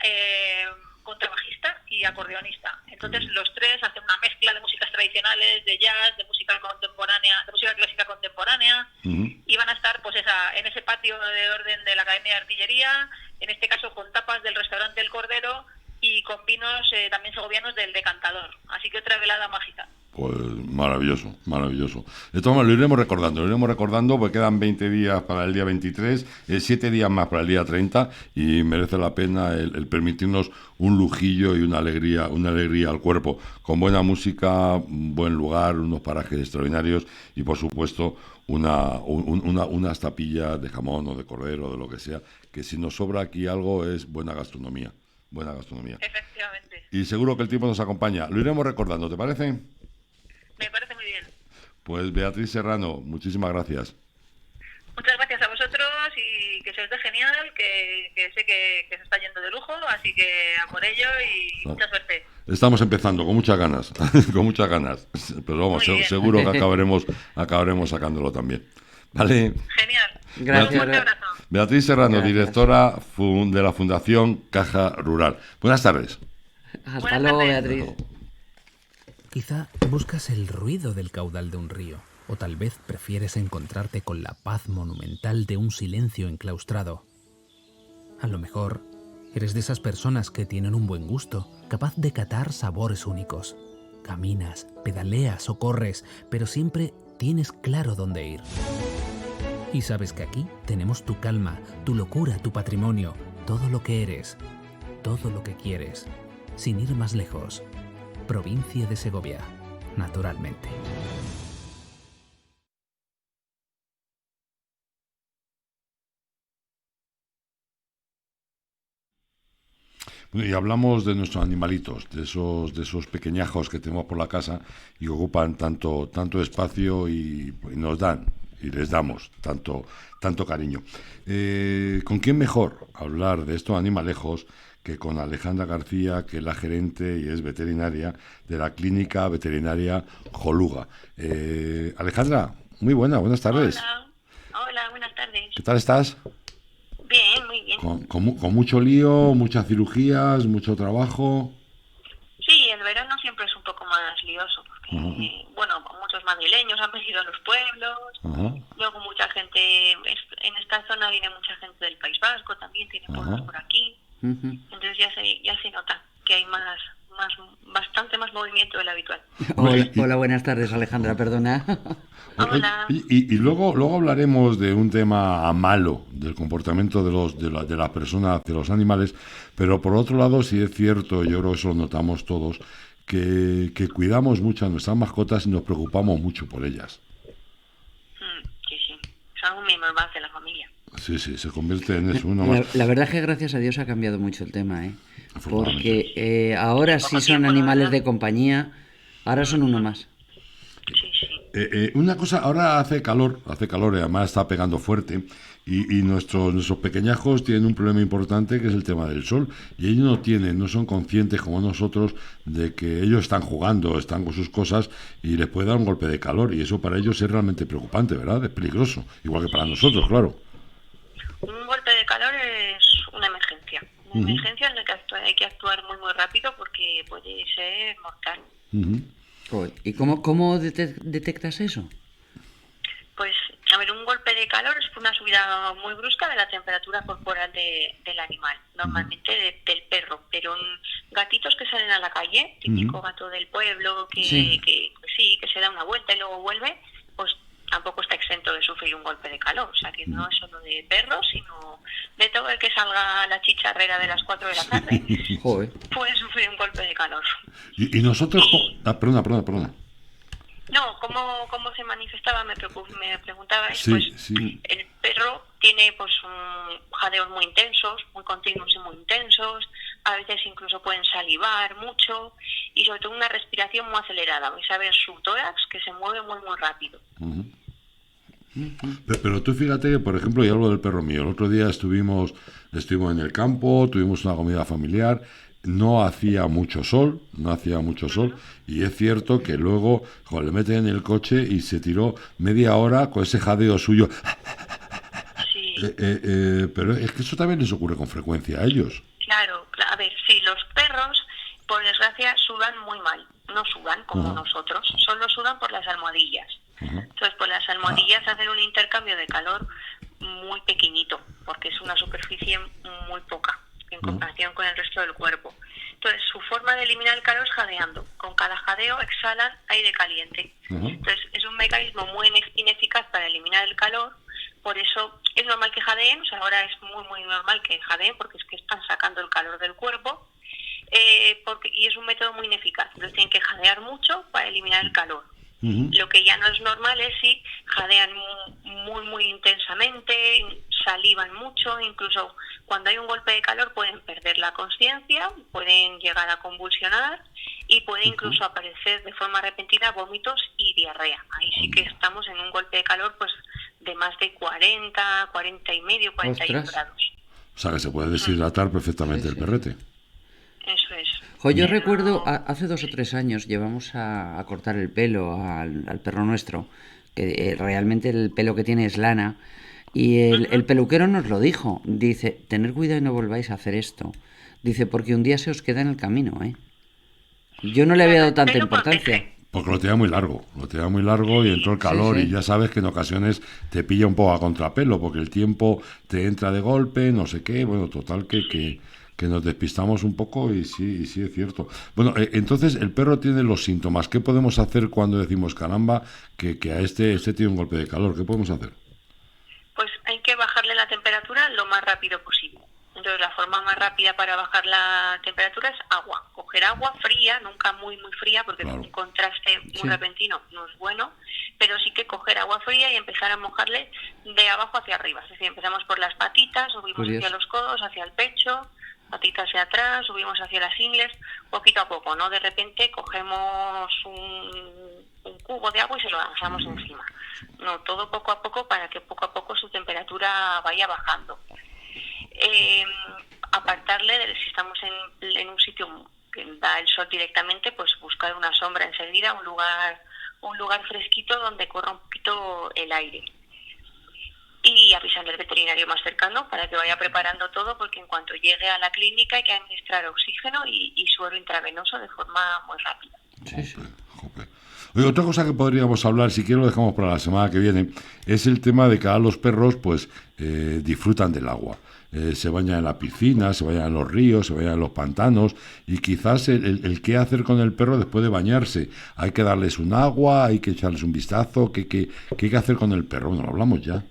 Speaker 6: contrabajista y acordeonista. Entonces los tres hacen una mezcla de músicas tradicionales, de jazz, de música contemporánea, de música clásica contemporánea, y van a estar pues en ese patio de orden de la Academia de Artillería, en este caso con tapas del restaurante El Cordero y con vinos también segovianos del Decantador. Así que otra velada mágica.
Speaker 2: Pues maravilloso, maravilloso. De todas maneras, lo iremos recordando, porque quedan 20 días para el día 23, 7 días más para el día 30, y merece la pena el permitirnos un lujillo y una alegría al cuerpo, con buena música, un buen lugar, unos parajes extraordinarios y, por supuesto, unas tapillas de jamón o de cordero, de lo que sea, que si nos sobra aquí algo es buena gastronomía.
Speaker 6: Efectivamente.
Speaker 2: Y seguro que el tiempo nos acompaña. Lo iremos recordando, ¿te parece?
Speaker 6: Me parece muy bien.
Speaker 2: Pues Beatriz Serrano, muchísimas gracias.
Speaker 6: Muchas gracias a vosotros y que se os dé genial, que sé que se está yendo de lujo, así que a por ello y mucha suerte.
Speaker 2: Estamos empezando con muchas ganas, pero vamos, seguro que acabaremos sacándolo también. ¿Vale?
Speaker 6: Genial.
Speaker 3: Gracias.
Speaker 6: Un fuerte abrazo.
Speaker 2: Beatriz Serrano,
Speaker 3: Gracias.
Speaker 2: Directora de la Fundación Caja Rural. Buenas tardes.
Speaker 3: Hasta luego, Beatriz.
Speaker 1: Quizá buscas el ruido del caudal de un río, o tal vez prefieres encontrarte con la paz monumental de un silencio enclaustrado. A lo mejor eres de esas personas que tienen un buen gusto, capaz de catar sabores únicos. Caminas, pedaleas o corres, pero siempre tienes claro dónde ir. Y sabes que aquí tenemos tu calma, tu locura, tu patrimonio, todo lo que eres, todo lo que quieres, sin ir más lejos. Provincia de Segovia, naturalmente.
Speaker 2: Y hablamos de nuestros animalitos, de esos pequeñajos que tenemos por la casa y que ocupan tanto espacio y nos dan y les damos tanto cariño. ¿Con quién mejor hablar de estos animalejos que con Alejandra García, que es la gerente y es veterinaria de la Clínica Veterinaria Joluga? Alejandra, muy buenas tardes.
Speaker 6: Hola, buenas tardes.
Speaker 2: ¿Qué tal estás?
Speaker 6: Bien, muy bien.
Speaker 2: Con mucho lío, muchas cirugías, mucho trabajo.
Speaker 6: Sí, el verano siempre es un poco más lioso, porque, muchos madrileños han venido a los pueblos, luego mucha gente, en esta zona viene mucha gente del País Vasco, también tiene pueblos por aquí, entonces ya se nota que hay bastante más movimiento del habitual.
Speaker 3: Hola, buenas tardes, Alejandra, perdona.
Speaker 6: Hola.
Speaker 2: Y luego hablaremos de un tema malo, del comportamiento de la persona hacia los animales, pero por otro lado sí es cierto, yo creo que eso lo notamos todos, que cuidamos mucho a nuestras mascotas y nos preocupamos mucho por ellas.
Speaker 6: Sí, son un miembro más de la familia.
Speaker 2: Sí, se convierte en eso, uno más.
Speaker 3: La verdad es que gracias a Dios ha cambiado mucho el tema, porque ahora sí son animales de compañía, ahora son uno más.
Speaker 6: Sí.
Speaker 2: Una cosa, ahora hace calor y además está pegando fuerte y nuestros pequeñajos tienen un problema importante que es el tema del sol y ellos no son conscientes como nosotros de que ellos están jugando, están con sus cosas y les puede dar un golpe de calor y eso para ellos es realmente preocupante, ¿verdad? Es peligroso, igual que para nosotros, claro.
Speaker 6: Un golpe de calor es una emergencia. Una emergencia en la que hay que actuar muy rápido porque puede ser mortal.
Speaker 3: ¿Y cómo detectas eso?
Speaker 6: Pues, a ver, un golpe de calor es una subida muy brusca de la temperatura corporal del animal, normalmente del perro, pero gatitos que salen a la calle, típico gato del pueblo, que se da una vuelta y luego vuelve, pues tampoco está exento de sufrir un golpe de calor. O sea, que no es solo de perros, sino de todo el que salga a la chicharrera de las 4 de la tarde, puede sufrir un golpe de calor.
Speaker 2: Y nosotros... Perdona.
Speaker 6: No, ¿cómo se manifestaba? Me preguntabais.
Speaker 2: Sí.
Speaker 6: El perro tiene jadeos muy intensos, muy continuos y muy intensos, a veces incluso pueden salivar mucho y sobre todo una respiración muy acelerada. Vais a ver su tórax que se mueve muy rápido.
Speaker 2: Pero tú fíjate que, por ejemplo, y hablo del perro mío, el otro día estuvimos en el campo, tuvimos una comida familiar, no hacía mucho sol, y es cierto que luego le meten en el coche y se tiró media hora con ese jadeo suyo.
Speaker 6: Sí.
Speaker 2: Pero es que eso también les ocurre con frecuencia a ellos.
Speaker 6: Claro, a ver, sí, los perros, por desgracia, sudan muy mal, no sudan como nosotros, solo sudan por las almohadillas. Entonces, pues las almohadillas hacen un intercambio de calor muy pequeñito, porque es una superficie muy poca en comparación con el resto del cuerpo. Entonces, su forma de eliminar el calor es jadeando. Con cada jadeo exhalan aire caliente. Entonces, es un mecanismo muy ineficaz para eliminar el calor. Por eso es normal que jadeen, o sea, ahora es muy normal que jadeen porque es que están sacando el calor del cuerpo y es un método muy ineficaz. Entonces tienen que jadear mucho para eliminar el calor. Lo que ya no es normal es si jadean muy intensamente, salivan mucho, incluso cuando hay un golpe de calor pueden perder la consciencia, pueden llegar a convulsionar y puede incluso aparecer de forma repentina vómitos y diarrea. Ahí sí que estamos en un golpe de calor pues de más de 40 y medio, 41 grados.
Speaker 2: O sea que se puede deshidratar perfectamente el perrete.
Speaker 6: Eso es.
Speaker 3: Yo recuerdo, hace 2 o 3 años llevamos a cortar el pelo al perro nuestro, que realmente el pelo que tiene es lana, y el peluquero nos lo dijo, dice, tener cuidado y no volváis a hacer esto, dice, porque un día se os queda en el camino, Yo no le había dado tanta importancia.
Speaker 2: Porque lo tenía muy largo y entró el calor y ya sabes que en ocasiones te pilla un poco a contrapelo, porque el tiempo te entra de golpe, no sé qué, bueno, total que nos despistamos un poco y sí es cierto. Bueno, entonces el perro tiene los síntomas. ¿Qué podemos hacer cuando decimos, caramba, que a este tiene un golpe de calor? ¿Qué podemos hacer?
Speaker 6: Pues hay que bajarle la temperatura lo más rápido posible. Entonces la forma más rápida para bajar la temperatura es agua. Coger agua fría, nunca muy fría, porque un contraste muy repentino no es bueno, pero sí que coger agua fría y empezar a mojarle de abajo hacia arriba. Es decir, empezamos por las patitas, subimos hacia los codos, hacia el pecho, patitas hacia atrás, subimos hacia las ingles, poquito a poco, ¿no? De repente cogemos un cubo de agua y se lo lanzamos encima. No, todo poco a poco para que poco a poco su temperatura vaya bajando. Apartarle, si estamos en un sitio que da el sol directamente, pues buscar una sombra enseguida, un lugar fresquito donde corra un poquito el aire. Y avisarle al veterinario más cercano para que vaya preparando todo, porque en cuanto llegue a la clínica hay que administrar oxígeno y suero intravenoso de forma muy rápida.
Speaker 2: Sí. Jope. Oye, otra cosa que podríamos hablar, si quiero lo dejamos para la semana que viene, es el tema de que ahora los perros pues disfrutan del agua. Se bañan en la piscina, se bañan en los ríos, se bañan en los pantanos, y quizás el qué hacer con el perro después de bañarse. Hay que darles un agua, hay que echarles un vistazo, ¿qué hay que hacer con el perro? Bueno, lo hablamos ya.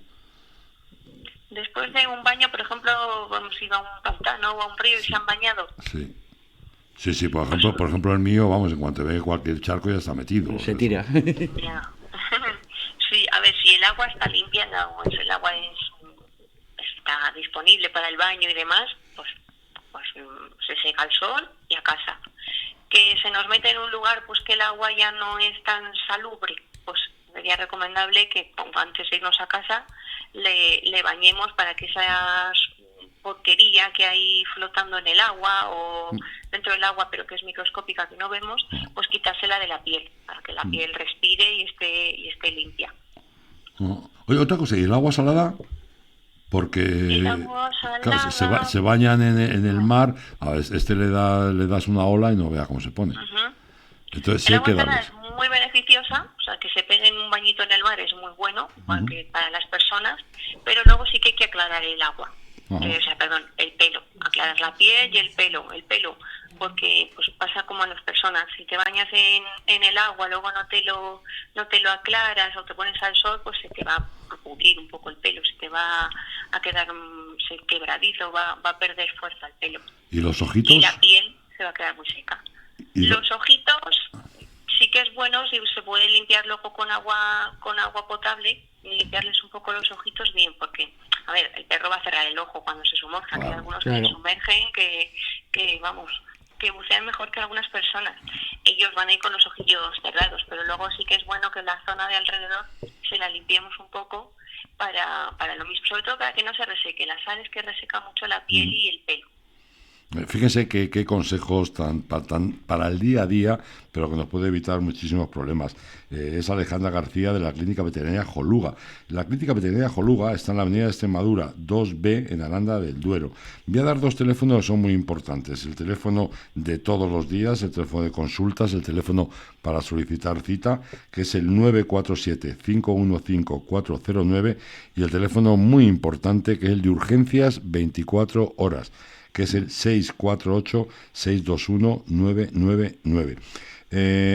Speaker 6: Después de un baño, por ejemplo, hemos ido a un pantano o a un río y se han bañado.
Speaker 2: Sí, por ejemplo el mío, vamos, en cuanto ve cualquier charco ya está metido.
Speaker 3: Se tira.
Speaker 6: Ya. Sí, a ver, si el agua está limpia, el agua está disponible para el baño y demás, pues se seca al sol y a casa. Que se nos mete en un lugar pues que el agua ya no es tan salubre, pues sería recomendable que antes de irnos a casa le bañemos para que esa porquería que hay flotando en el agua o dentro del agua pero que es microscópica que no vemos, pues quitársela de la piel para que la piel respire y esté limpia.
Speaker 2: Oye, otra cosa, ¿y el agua salada? Porque
Speaker 6: el agua salada...
Speaker 2: claro, se bañan en el mar, a ver, le das una ola y no vea cómo se pone. Entonces sí hay que darles.
Speaker 6: Es muy beneficiosa, o sea, que se peguen un bañito en el mar es muy bueno para las personas, pero luego sí que hay que aclarar el agua. El pelo, aclarar la piel y el pelo, porque pues pasa como a las personas, si te bañas en el agua, luego no te lo aclaras o te pones al sol, pues se te va a pudrir un poco el pelo, se te va a quedar quebradizo, va a perder fuerza el pelo.
Speaker 2: ¿Y los ojitos?
Speaker 6: Y la piel se va a quedar muy seca. Los ojitos sí que es bueno si se puede limpiar luego con agua potable, y limpiarles un poco los ojitos bien, porque a ver, el perro va a cerrar el ojo cuando se sumerja, que hay algunos que se sumergen, que bucean mejor que algunas personas. Ellos van a ir con los ojillos cerrados, pero luego sí que es bueno que la zona de alrededor se la limpiemos un poco para lo mismo, sobre todo para que no se reseque. La sal es que reseca mucho la piel y el pelo.
Speaker 2: Fíjense qué consejos tan para el día a día, pero que nos puede evitar muchísimos problemas. Es Alejandra García de la Clínica Veterinaria Joluga. La Clínica Veterinaria Joluga está en la avenida de Extremadura 2B en Aranda del Duero. Voy a dar dos teléfonos que son muy importantes. El teléfono de todos los días, el teléfono de consultas, el teléfono para solicitar cita, que es el 947-515-409, y el teléfono muy importante, que es el de urgencias 24 horas, que es el 648-621-999.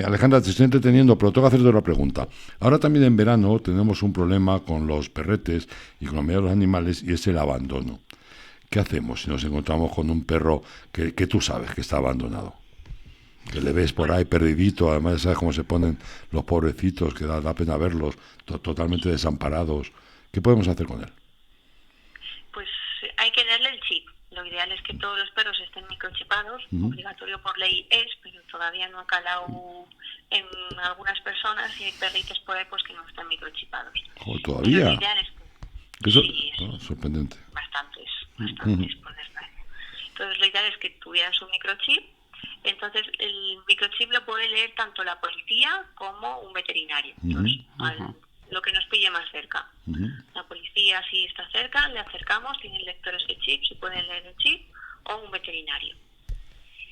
Speaker 2: Alejandra, te estoy entreteniendo, pero tengo que hacerte otra pregunta. Ahora también en verano tenemos un problema con los perretes y con los medios animales, y es el abandono. ¿Qué hacemos si nos encontramos con un perro que tú sabes que está abandonado? Que le ves por ahí perdidito, además sabes cómo se ponen los pobrecitos, que da pena verlos, totalmente desamparados. ¿Qué podemos hacer con él?
Speaker 6: Pues hay que darle el chip. Lo ideal es que todos los perros estén microchipados, obligatorio por ley es, pero todavía no ha calado en algunas personas, y hay perritos por ahí pues que no están microchipados.
Speaker 2: ¿Todavía?
Speaker 6: Lo ideal es que...
Speaker 2: Eso
Speaker 6: sí,
Speaker 2: es sorprendente.
Speaker 6: Bastantes, por desgracia. Entonces lo ideal es que tuvieran su microchip. Entonces el microchip lo puede leer tanto la policía como un veterinario. Entonces, lo que nos pille más cerca. La policía, si está cerca, le acercamos, tienen lectores de chip, si pueden leer el chip, o un veterinario.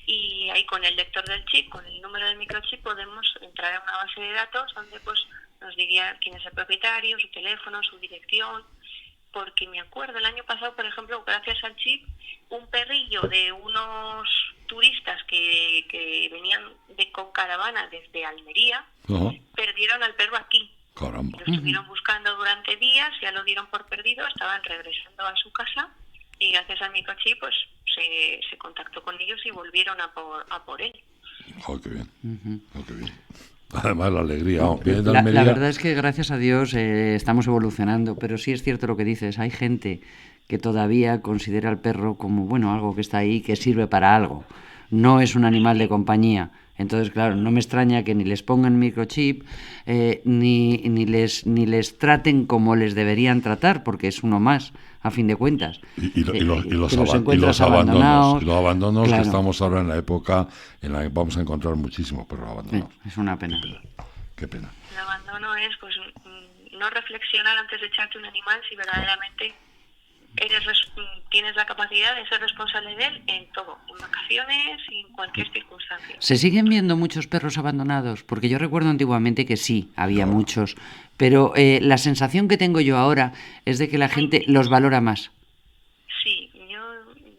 Speaker 6: Y ahí con el lector del chip, con el número del microchip, podemos entrar a una base de datos donde pues nos diría quién es el propietario, su teléfono, su dirección. Porque me acuerdo el año pasado, por ejemplo, gracias al chip, un perrillo de unos turistas que venían con caravana desde Almería, perdieron al perro aquí.
Speaker 2: Caramba.
Speaker 6: Lo estuvieron buscando durante días, ya lo dieron por perdido, estaban regresando a su casa y gracias al microchip pues se contactó con ellos y volvieron a por él.
Speaker 2: Qué bien. Qué bien. Además la alegría.
Speaker 3: La verdad es que gracias a Dios estamos evolucionando, pero sí es cierto lo que dices, hay gente que todavía considera al perro como algo que está ahí, que sirve para algo. No es un animal de compañía. Entonces, claro, no me extraña que ni les pongan microchip, ni les traten como les deberían tratar, porque es uno más, a fin de cuentas.
Speaker 2: Y los
Speaker 3: encuentras
Speaker 2: abandonos. Y los abandonos,
Speaker 3: claro.
Speaker 2: Que estamos ahora en la época en la que vamos a encontrar muchísimos perros abandonados.
Speaker 3: Es una pena.
Speaker 2: Qué pena.
Speaker 6: El abandono es pues no reflexionar antes de echarte un animal si verdaderamente tienes la capacidad de ser responsable de él en todo, en vacaciones y en cualquier circunstancia.
Speaker 3: ¿Se siguen viendo muchos perros abandonados? Porque yo recuerdo antiguamente que sí, había muchos, pero la sensación que tengo yo ahora es de que la gente los valora más.
Speaker 6: Sí, yo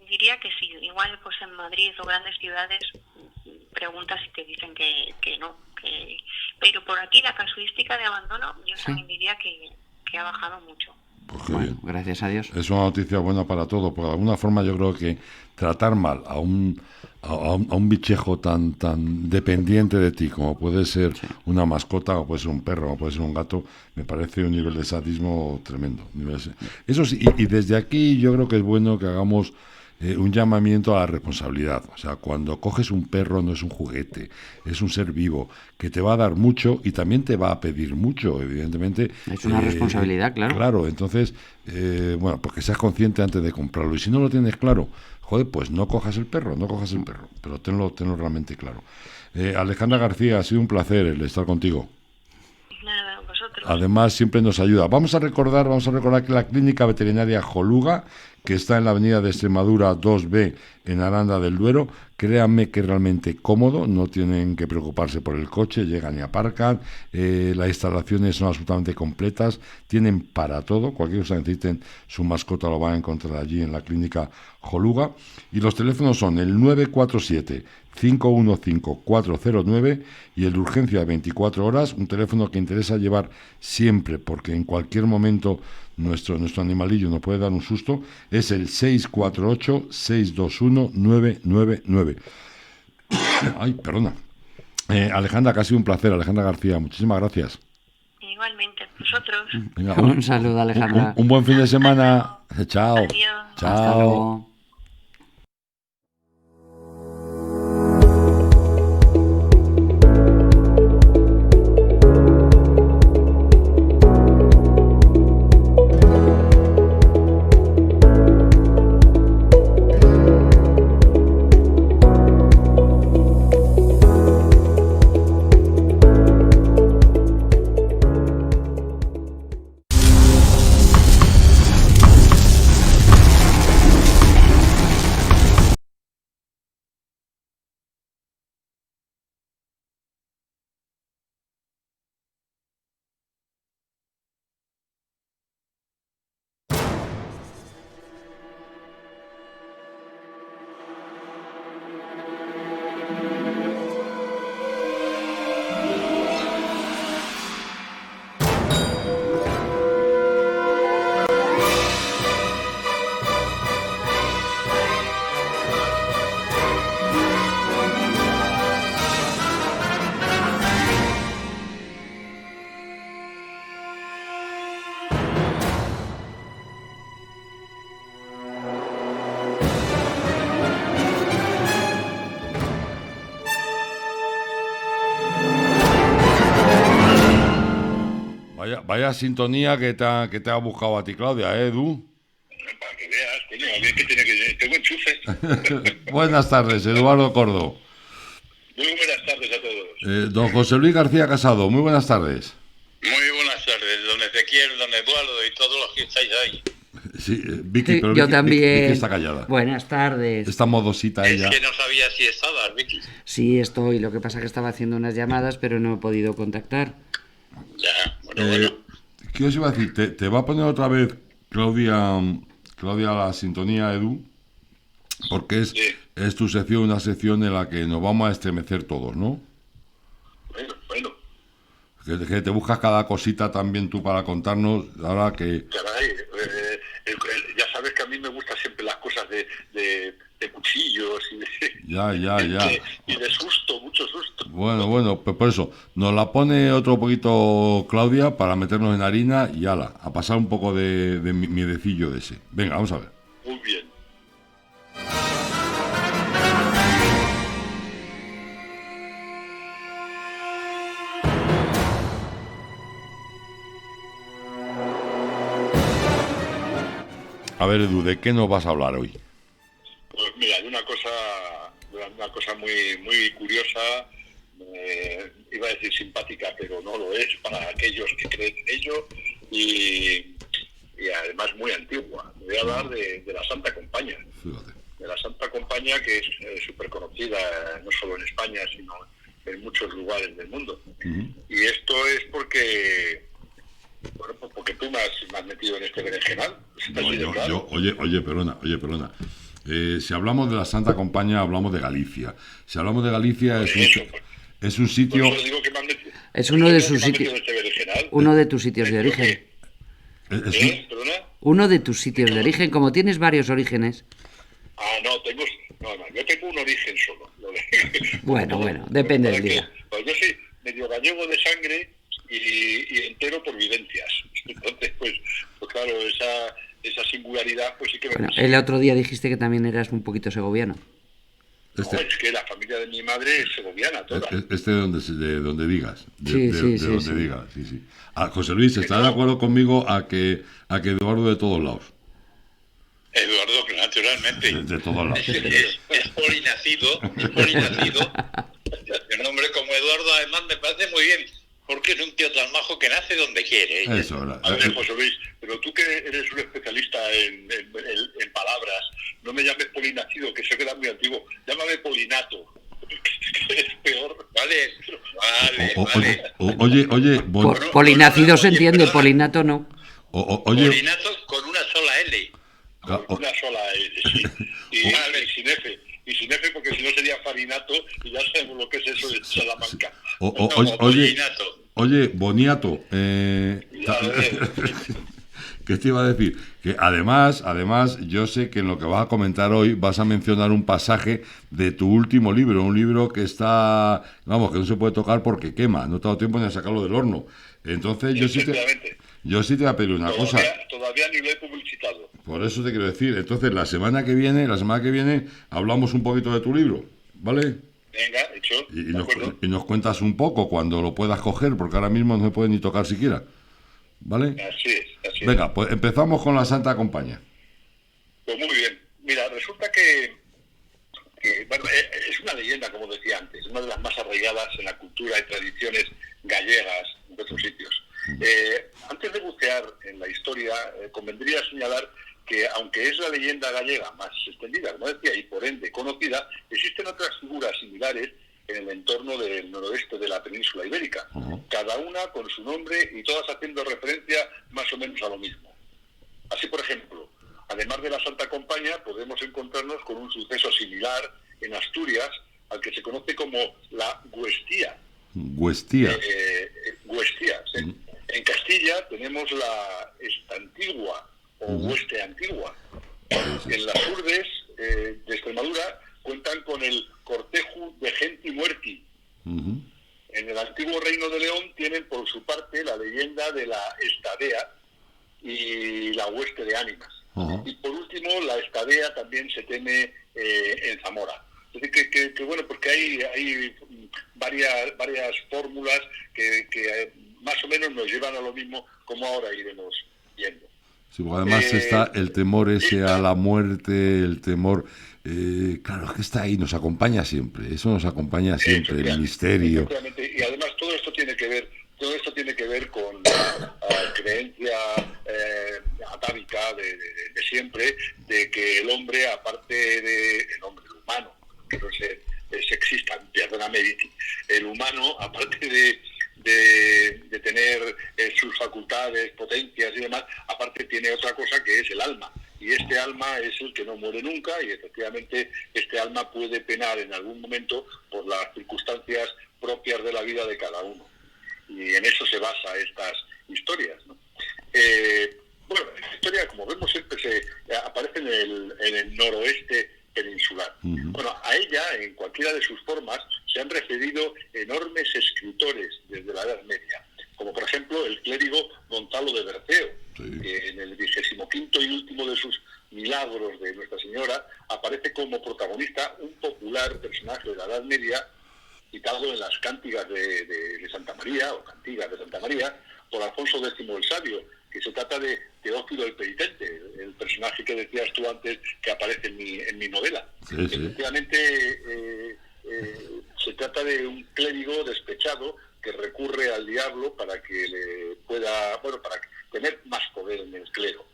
Speaker 6: diría que sí. Igual pues en Madrid o grandes ciudades preguntas y te dicen que no. Pero por aquí la casuística de abandono yo también diría que ha bajado mucho.
Speaker 2: Pues
Speaker 3: Bueno, gracias a Dios.
Speaker 2: Es una noticia buena para todos, porque de alguna forma yo creo que tratar mal a un bichejo tan dependiente de ti, como puede ser una mascota, o puede ser un perro, o puede ser un gato, me parece un nivel de sadismo tremendo. Eso sí, y desde aquí yo creo que es bueno que hagamos un llamamiento a la responsabilidad. O sea, cuando coges un perro no es un juguete, es un ser vivo que te va a dar mucho y también te va a pedir mucho, evidentemente.
Speaker 3: Es una responsabilidad, claro.
Speaker 2: Claro, entonces, porque seas consciente antes de comprarlo. Y si no lo tienes claro, joder, pues no cojas el perro, pero tenlo realmente claro. Alejandra García, ha sido un placer el estar contigo.
Speaker 6: Nada, vosotros.
Speaker 2: Además, siempre nos ayuda. Vamos a recordar que la Clínica Veterinaria Joluga, que está en la avenida de Extremadura 2B, en Aranda del Duero, créanme que es realmente cómodo, no tienen que preocuparse por el coche, llegan y aparcan, las instalaciones son absolutamente completas, tienen para todo, cualquier cosa que necesiten, su mascota lo van a encontrar allí en la Clínica Joluga, y los teléfonos son el 947-515-409 y el de urgencia de 24 horas, un teléfono que interesa llevar siempre, porque en cualquier momento nuestro animalillo nos puede dar un susto, es el 648-621-999. Ay, perdona. Alejandra, que ha sido un placer. Alejandra García, muchísimas gracias.
Speaker 6: Igualmente, vosotros.
Speaker 2: Venga,
Speaker 3: Un saludo, Alejandra.
Speaker 2: Un buen fin de semana. Chao.
Speaker 6: Adiós.
Speaker 2: Chao.
Speaker 3: Hasta luego.
Speaker 2: Vaya sintonía que te ha buscado a ti, Claudia, Edu.
Speaker 7: Para que veas, coño, a ver qué tiene que... Tengo enchufes.
Speaker 2: Buenas tardes, Eduardo Cordo.
Speaker 7: Muy buenas tardes a todos.
Speaker 2: Don José Luis García Casado, muy buenas tardes.
Speaker 7: Muy buenas tardes, don Ezequiel, don Eduardo y todos los que estáis ahí.
Speaker 2: Sí, Vicky,
Speaker 3: Sí,
Speaker 2: pero
Speaker 3: yo
Speaker 2: Vicky,
Speaker 3: también.
Speaker 2: Vicky está callada.
Speaker 3: Buenas tardes.
Speaker 2: Está modosita
Speaker 7: Es
Speaker 2: ella.
Speaker 7: que no sabía si estabas, Vicky.
Speaker 3: Sí, estoy. Lo que pasa es que estaba haciendo unas llamadas, pero no he podido contactar.
Speaker 7: Ya, bueno.
Speaker 2: ¿Qué os iba a decir? ¿Te va a poner otra vez Claudia la sintonía, Edu? Porque es tu sección, una sección en la que nos vamos a estremecer todos, ¿no?
Speaker 7: Bueno.
Speaker 2: Que te buscas cada cosita también tú para contarnos, ahora que...
Speaker 7: Caray, ya sabes que a mí me gustan siempre las cosas de cuchillos y de...
Speaker 2: Ya.
Speaker 7: Y de susto, mucho susto.
Speaker 2: Bueno, pues por eso, nos la pone otro poquito Claudia para meternos en harina y ala, a pasar un poco de miedecillo de ese. Venga, vamos a ver.
Speaker 7: Muy bien.
Speaker 2: A ver, Edu, ¿de qué nos vas a hablar hoy?
Speaker 7: Pues mira, de una cosa muy muy curiosa, iba a decir simpática, pero no lo es para aquellos que creen en ello, y además muy antigua. Voy a hablar de la Santa Compaña.
Speaker 2: Fíjate.
Speaker 7: De la Santa Compaña, que es súper conocida no solo en España, sino en muchos lugares del mundo. Y esto es porque, bueno, pues porque tú me has metido en este berenjenal.
Speaker 2: No, oye, perdona. Si hablamos de la Santa Compaña, hablamos de Galicia. Si hablamos de Galicia, es un sitio...
Speaker 3: Es uno de sus sitios... Uno de tus sitios de origen.
Speaker 7: ¿Perdona?
Speaker 3: Uno de tus sitios de origen, como tienes varios orígenes.
Speaker 7: No, yo tengo un origen solo.
Speaker 3: Bueno, depende del día.
Speaker 7: Pues yo soy medio gallego de sangre y entero por vivencias. Entonces, pues claro, esa singularidad, pues sí que me...
Speaker 3: Bueno, el otro día dijiste que también eras un poquito segoviano.
Speaker 7: No, es que la familia de mi madre es segoviana toda.
Speaker 2: De donde digas.
Speaker 3: Sí.
Speaker 2: Digas, sí. José Luis, ¿estás de acuerdo conmigo a que Eduardo de todos lados?
Speaker 8: Eduardo, naturalmente.
Speaker 2: De todos lados.
Speaker 8: Es polinacido. El nombre como Eduardo, además, me parece muy bien, porque es un tío tan majo que nace donde quiere.
Speaker 2: Eso,
Speaker 7: a ver, José Luis, pero tú que eres un especialista en palabras, no me llames polinacido, que se queda muy antiguo. Llámame polinato, que es peor.
Speaker 8: Vale.
Speaker 2: Oye,
Speaker 3: Polinacido se entiende, polinato no.
Speaker 2: Oye,
Speaker 8: polinato con una sola L.
Speaker 7: Una sola L, sí. Y sin F, porque si no sería farinato, y ya sabemos lo que es eso de Salamanca.
Speaker 2: Oye, boniato. ¿Qué te iba a decir? Que además, yo sé que en lo que vas a comentar hoy vas a mencionar un pasaje de tu último libro, un libro que está, vamos, que no se puede tocar porque quema, no te ha dado tiempo ni a sacarlo del horno. Entonces yo sí te voy a pedir una cosa.
Speaker 7: Todavía ni lo he publicitado.
Speaker 2: Por eso te quiero decir, entonces la semana que viene hablamos un poquito de tu libro, ¿vale?
Speaker 7: Venga, hecho.
Speaker 2: Y nos cuentas un poco cuando lo puedas coger, porque ahora mismo no se puede ni tocar siquiera. ¿Vale?
Speaker 7: Así es.
Speaker 2: Venga, pues empezamos con la Santa Compaña.
Speaker 7: Pues muy bien. Mira, resulta que bueno, es una leyenda, como decía antes, una de las más arraigadas en la cultura y tradiciones gallegas de otros sitios. Antes de bucear en la historia, convendría señalar que, aunque es la leyenda gallega más extendida, como decía, y por ende conocida, existen otras figuras similares en el entorno del noroeste de la península ibérica, cada una con su nombre y todas haciendo referencia más o menos a lo mismo. Así, por ejemplo, además de la Santa Compaña, podemos encontrarnos con un suceso similar en Asturias, al que se conoce como la Güestía.
Speaker 2: Güestía.
Speaker 7: Güestía, sí. En Castilla tenemos la Estantigua o Hueste Antigua. En las urdes de Extremadura cuentan con el Cortejo de Genti Muerti. En el antiguo Reino de León tienen por su parte la leyenda de la Estadea y la Hueste de Ánimas. Y por último, la Estadea también se teme en Zamora. Es decir, que bueno, porque hay varias fórmulas que más o menos nos llevan a lo mismo, como ahora iremos viendo.
Speaker 2: Sí, porque además está el temor ese a la muerte, el temor... claro, es que está ahí, nos acompaña siempre, eso nos acompaña siempre, el misterio.
Speaker 7: Y además todo esto tiene que ver con la creencia atávica de siempre, de que el hombre, aparte del hombre, el humano, que no es sexista, perdóname, el humano, aparte de tener sus facultades, potencias y demás, aparte tiene otra cosa que es el alma. Y este alma es el que no muere nunca, y efectivamente este alma puede penar en algún momento por las circunstancias propias de la vida de cada uno. Y en eso se basa estas historias, ¿no? Bueno, esta historia, como vemos, siempre aparece en el noroeste peninsular. Bueno, a ella, en cualquiera de sus formas, se han referido enormes escritores desde la Edad Media, como por ejemplo el clérigo Gonzalo de Berceo, que en el 25º y último de sus milagros de Nuestra Señora aparece como protagonista un popular personaje de la Edad Media, citado en las Cántigas de Santa María, o Cantigas de Santa María, por Alfonso X el Sabio, que se trata de Teófilo el Penitente, el personaje que decías tú antes que aparece en mi novela.
Speaker 2: Sí.
Speaker 7: Efectivamente, se trata de un clérigo despechado que recurre al diablo para que le pueda, para tener más poder en el clero.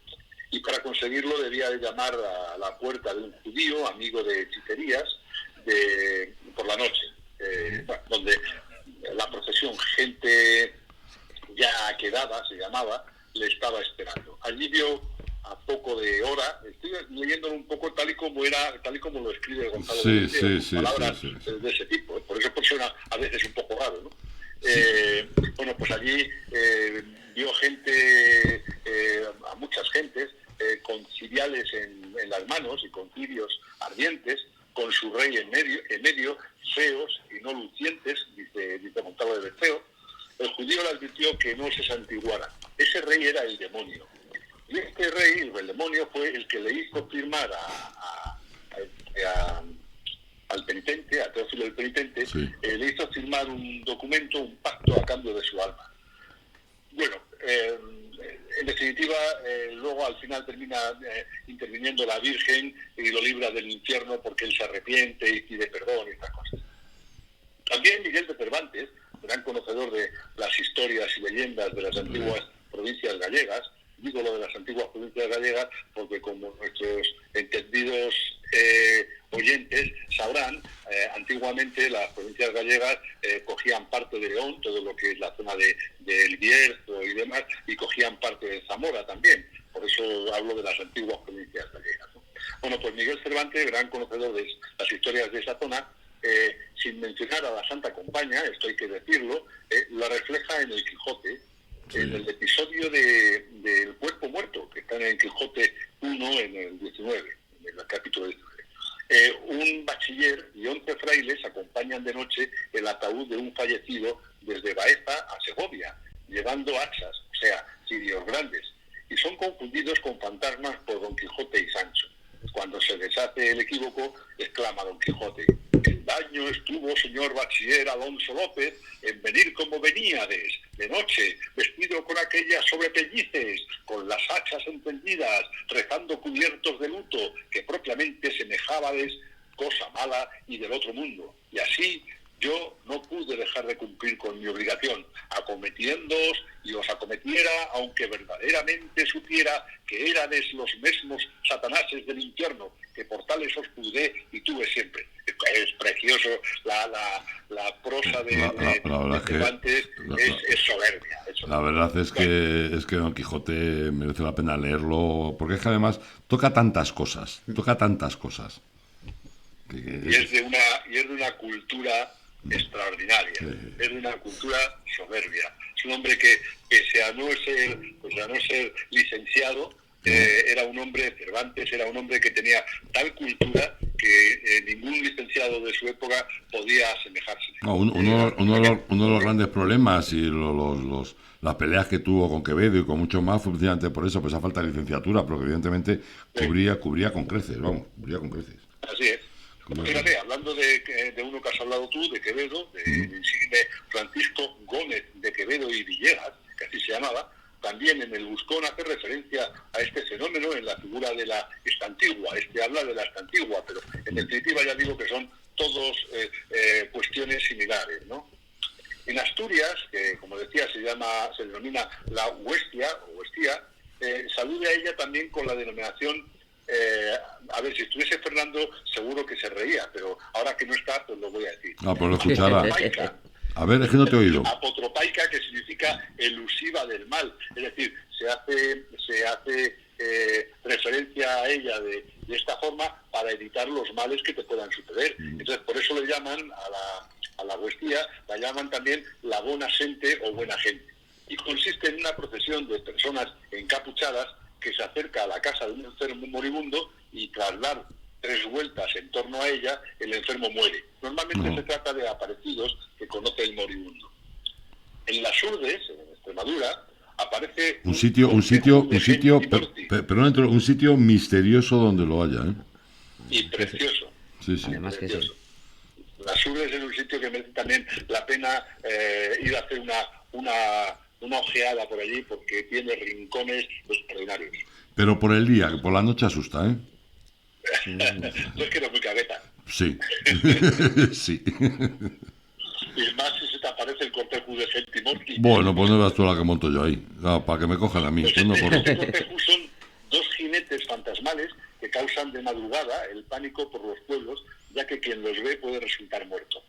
Speaker 7: Y para conseguirlo debía de llamar a la puerta de un judío, amigo de hechicerías, por la noche, donde la procesión, gente ya quedada, se llamaba, le estaba esperando. Allí vio a poco de hora, estoy leyéndolo un poco tal y como lo escribe Gonzalo palabras de ese tipo, por eso suena a veces un poco raro, ¿no? Pues allí vio gente, a muchas gentes, con ciriales en las manos y con cirios ardientes, con su rey en medio, feos y no lucientes, dice Gonzalo de Berceo. El judío le advirtió que no se santiguara. Ese rey era el demonio. Y este rey, el demonio, fue el que le hizo firmar al penitente, a Teófilo el penitente, le hizo firmar un documento, un pacto a cambio de su alma. Bueno, en definitiva, luego al final termina interviniendo la Virgen y lo libra del infierno porque él se arrepiente y pide perdón y estas cosas. También Miguel de Cervantes, gran conocedor de las historias y leyendas de las antiguas provincias gallegas, digo lo de las antiguas provincias gallegas porque, como nuestros entendidos oyentes sabrán, antiguamente las provincias gallegas cogían parte de León, todo lo que es la zona del Bierzo y demás, y cogían parte de Zamora también. Por eso hablo de las antiguas provincias gallegas, ¿no? Bueno, pues Miguel Cervantes, gran conocedor de las historias de esa zona, sin mencionar a la Santa Compaña, esto hay que decirlo, la refleja en el Quijote, en el episodio del cuerpo muerto, que está en el Quijote 1, en el 19, en el capítulo 19. Un bachiller y 11 frailes acompañan de noche el ataúd de un fallecido desde Baeza a Segovia, llevando hachas, o sea, cirios grandes, y son confundidos con fantasmas por Don Quijote y Sancho. Cuando se deshace el equívoco, exclama Don Quijote: «El daño estuvo, señor bachiller Alonso López, en venir como veníades, de noche, vestido con aquellas sobrepellices, con las hachas encendidas, rezando cubiertos de luto, que propiamente semejábades cosa mala y del otro mundo. Y así yo no pude dejar de cumplir con mi obligación, acometiéndoos y os acometiera, aunque verdaderamente supiera que érades los mismos satanases del infierno, que por tales os pude y tuve siempre». Es precioso, la prosa de Cervantes es soberbia.
Speaker 2: La verdad es que Don Quijote merece la pena leerlo, porque es que además toca tantas cosas.
Speaker 7: Y es de una cultura extraordinaria, es de una cultura soberbia. Es un hombre que pese a no ser licenciado, era un hombre, Cervantes era un hombre que tenía tal cultura que ningún licenciado de su época podía asemejarse.
Speaker 2: Uno de los grandes problemas y las peleas que tuvo con Quevedo y con mucho más fue precisamente por eso, por esa falta de licenciatura, porque evidentemente cubría con creces,
Speaker 7: Así es. Fíjate, hablando de uno que has hablado tú, de Quevedo, del insigne Francisco Gómez de Quevedo y Villegas, que así se llamaba, también en el Buscón hace referencia a este fenómeno en la figura de la estantigua. Habla de la estantigua, pero en definitiva ya digo que son todos cuestiones similares, ¿no? En Asturias, que como decía se denomina la Huestia, o Huestía, salude a ella también con la denominación, a ver, si estuviese Fernando seguro que se reía, pero ahora que no está, pues lo voy a decir.
Speaker 2: Pues lo escuchará. A ver, es que no te he oído.
Speaker 7: Apotropaica, que significa elusiva del mal, es decir, se hace referencia a ella de esta forma para evitar los males que te puedan suceder. Entonces, por eso le llaman a la Huestía, la llaman también la bona gente o buena gente. Y consiste en una procesión de personas encapuchadas que se acerca a la casa de un enfermo moribundo y tras dar 3 vueltas en torno a ella, el enfermo muere. Normalmente se trata de aparecidos que conoce el moribundo. En las Urdes, en Extremadura, aparece
Speaker 2: un sitio misterioso donde lo haya,
Speaker 7: y precioso.
Speaker 2: Sí.
Speaker 3: Además que sí.
Speaker 7: Las Urdes es un sitio que merece también la pena ir a hacer una ojeada por allí porque tiene rincones extraordinarios.
Speaker 2: Pero por el día, que por la noche asusta, ¿eh?
Speaker 7: No es que eres muy cagueta.
Speaker 2: Sí. Sí.
Speaker 7: Y más si se te aparece el cortejo de Gentimorqui.
Speaker 2: Bueno, pues no veas tú la que monto yo ahí. Claro, para que me cojan a mí. Pues no, por...
Speaker 7: Este cortejo son 2 jinetes fantasmales que causan de madrugada el pánico por los pueblos, ya que quien los ve puede resultar muerto.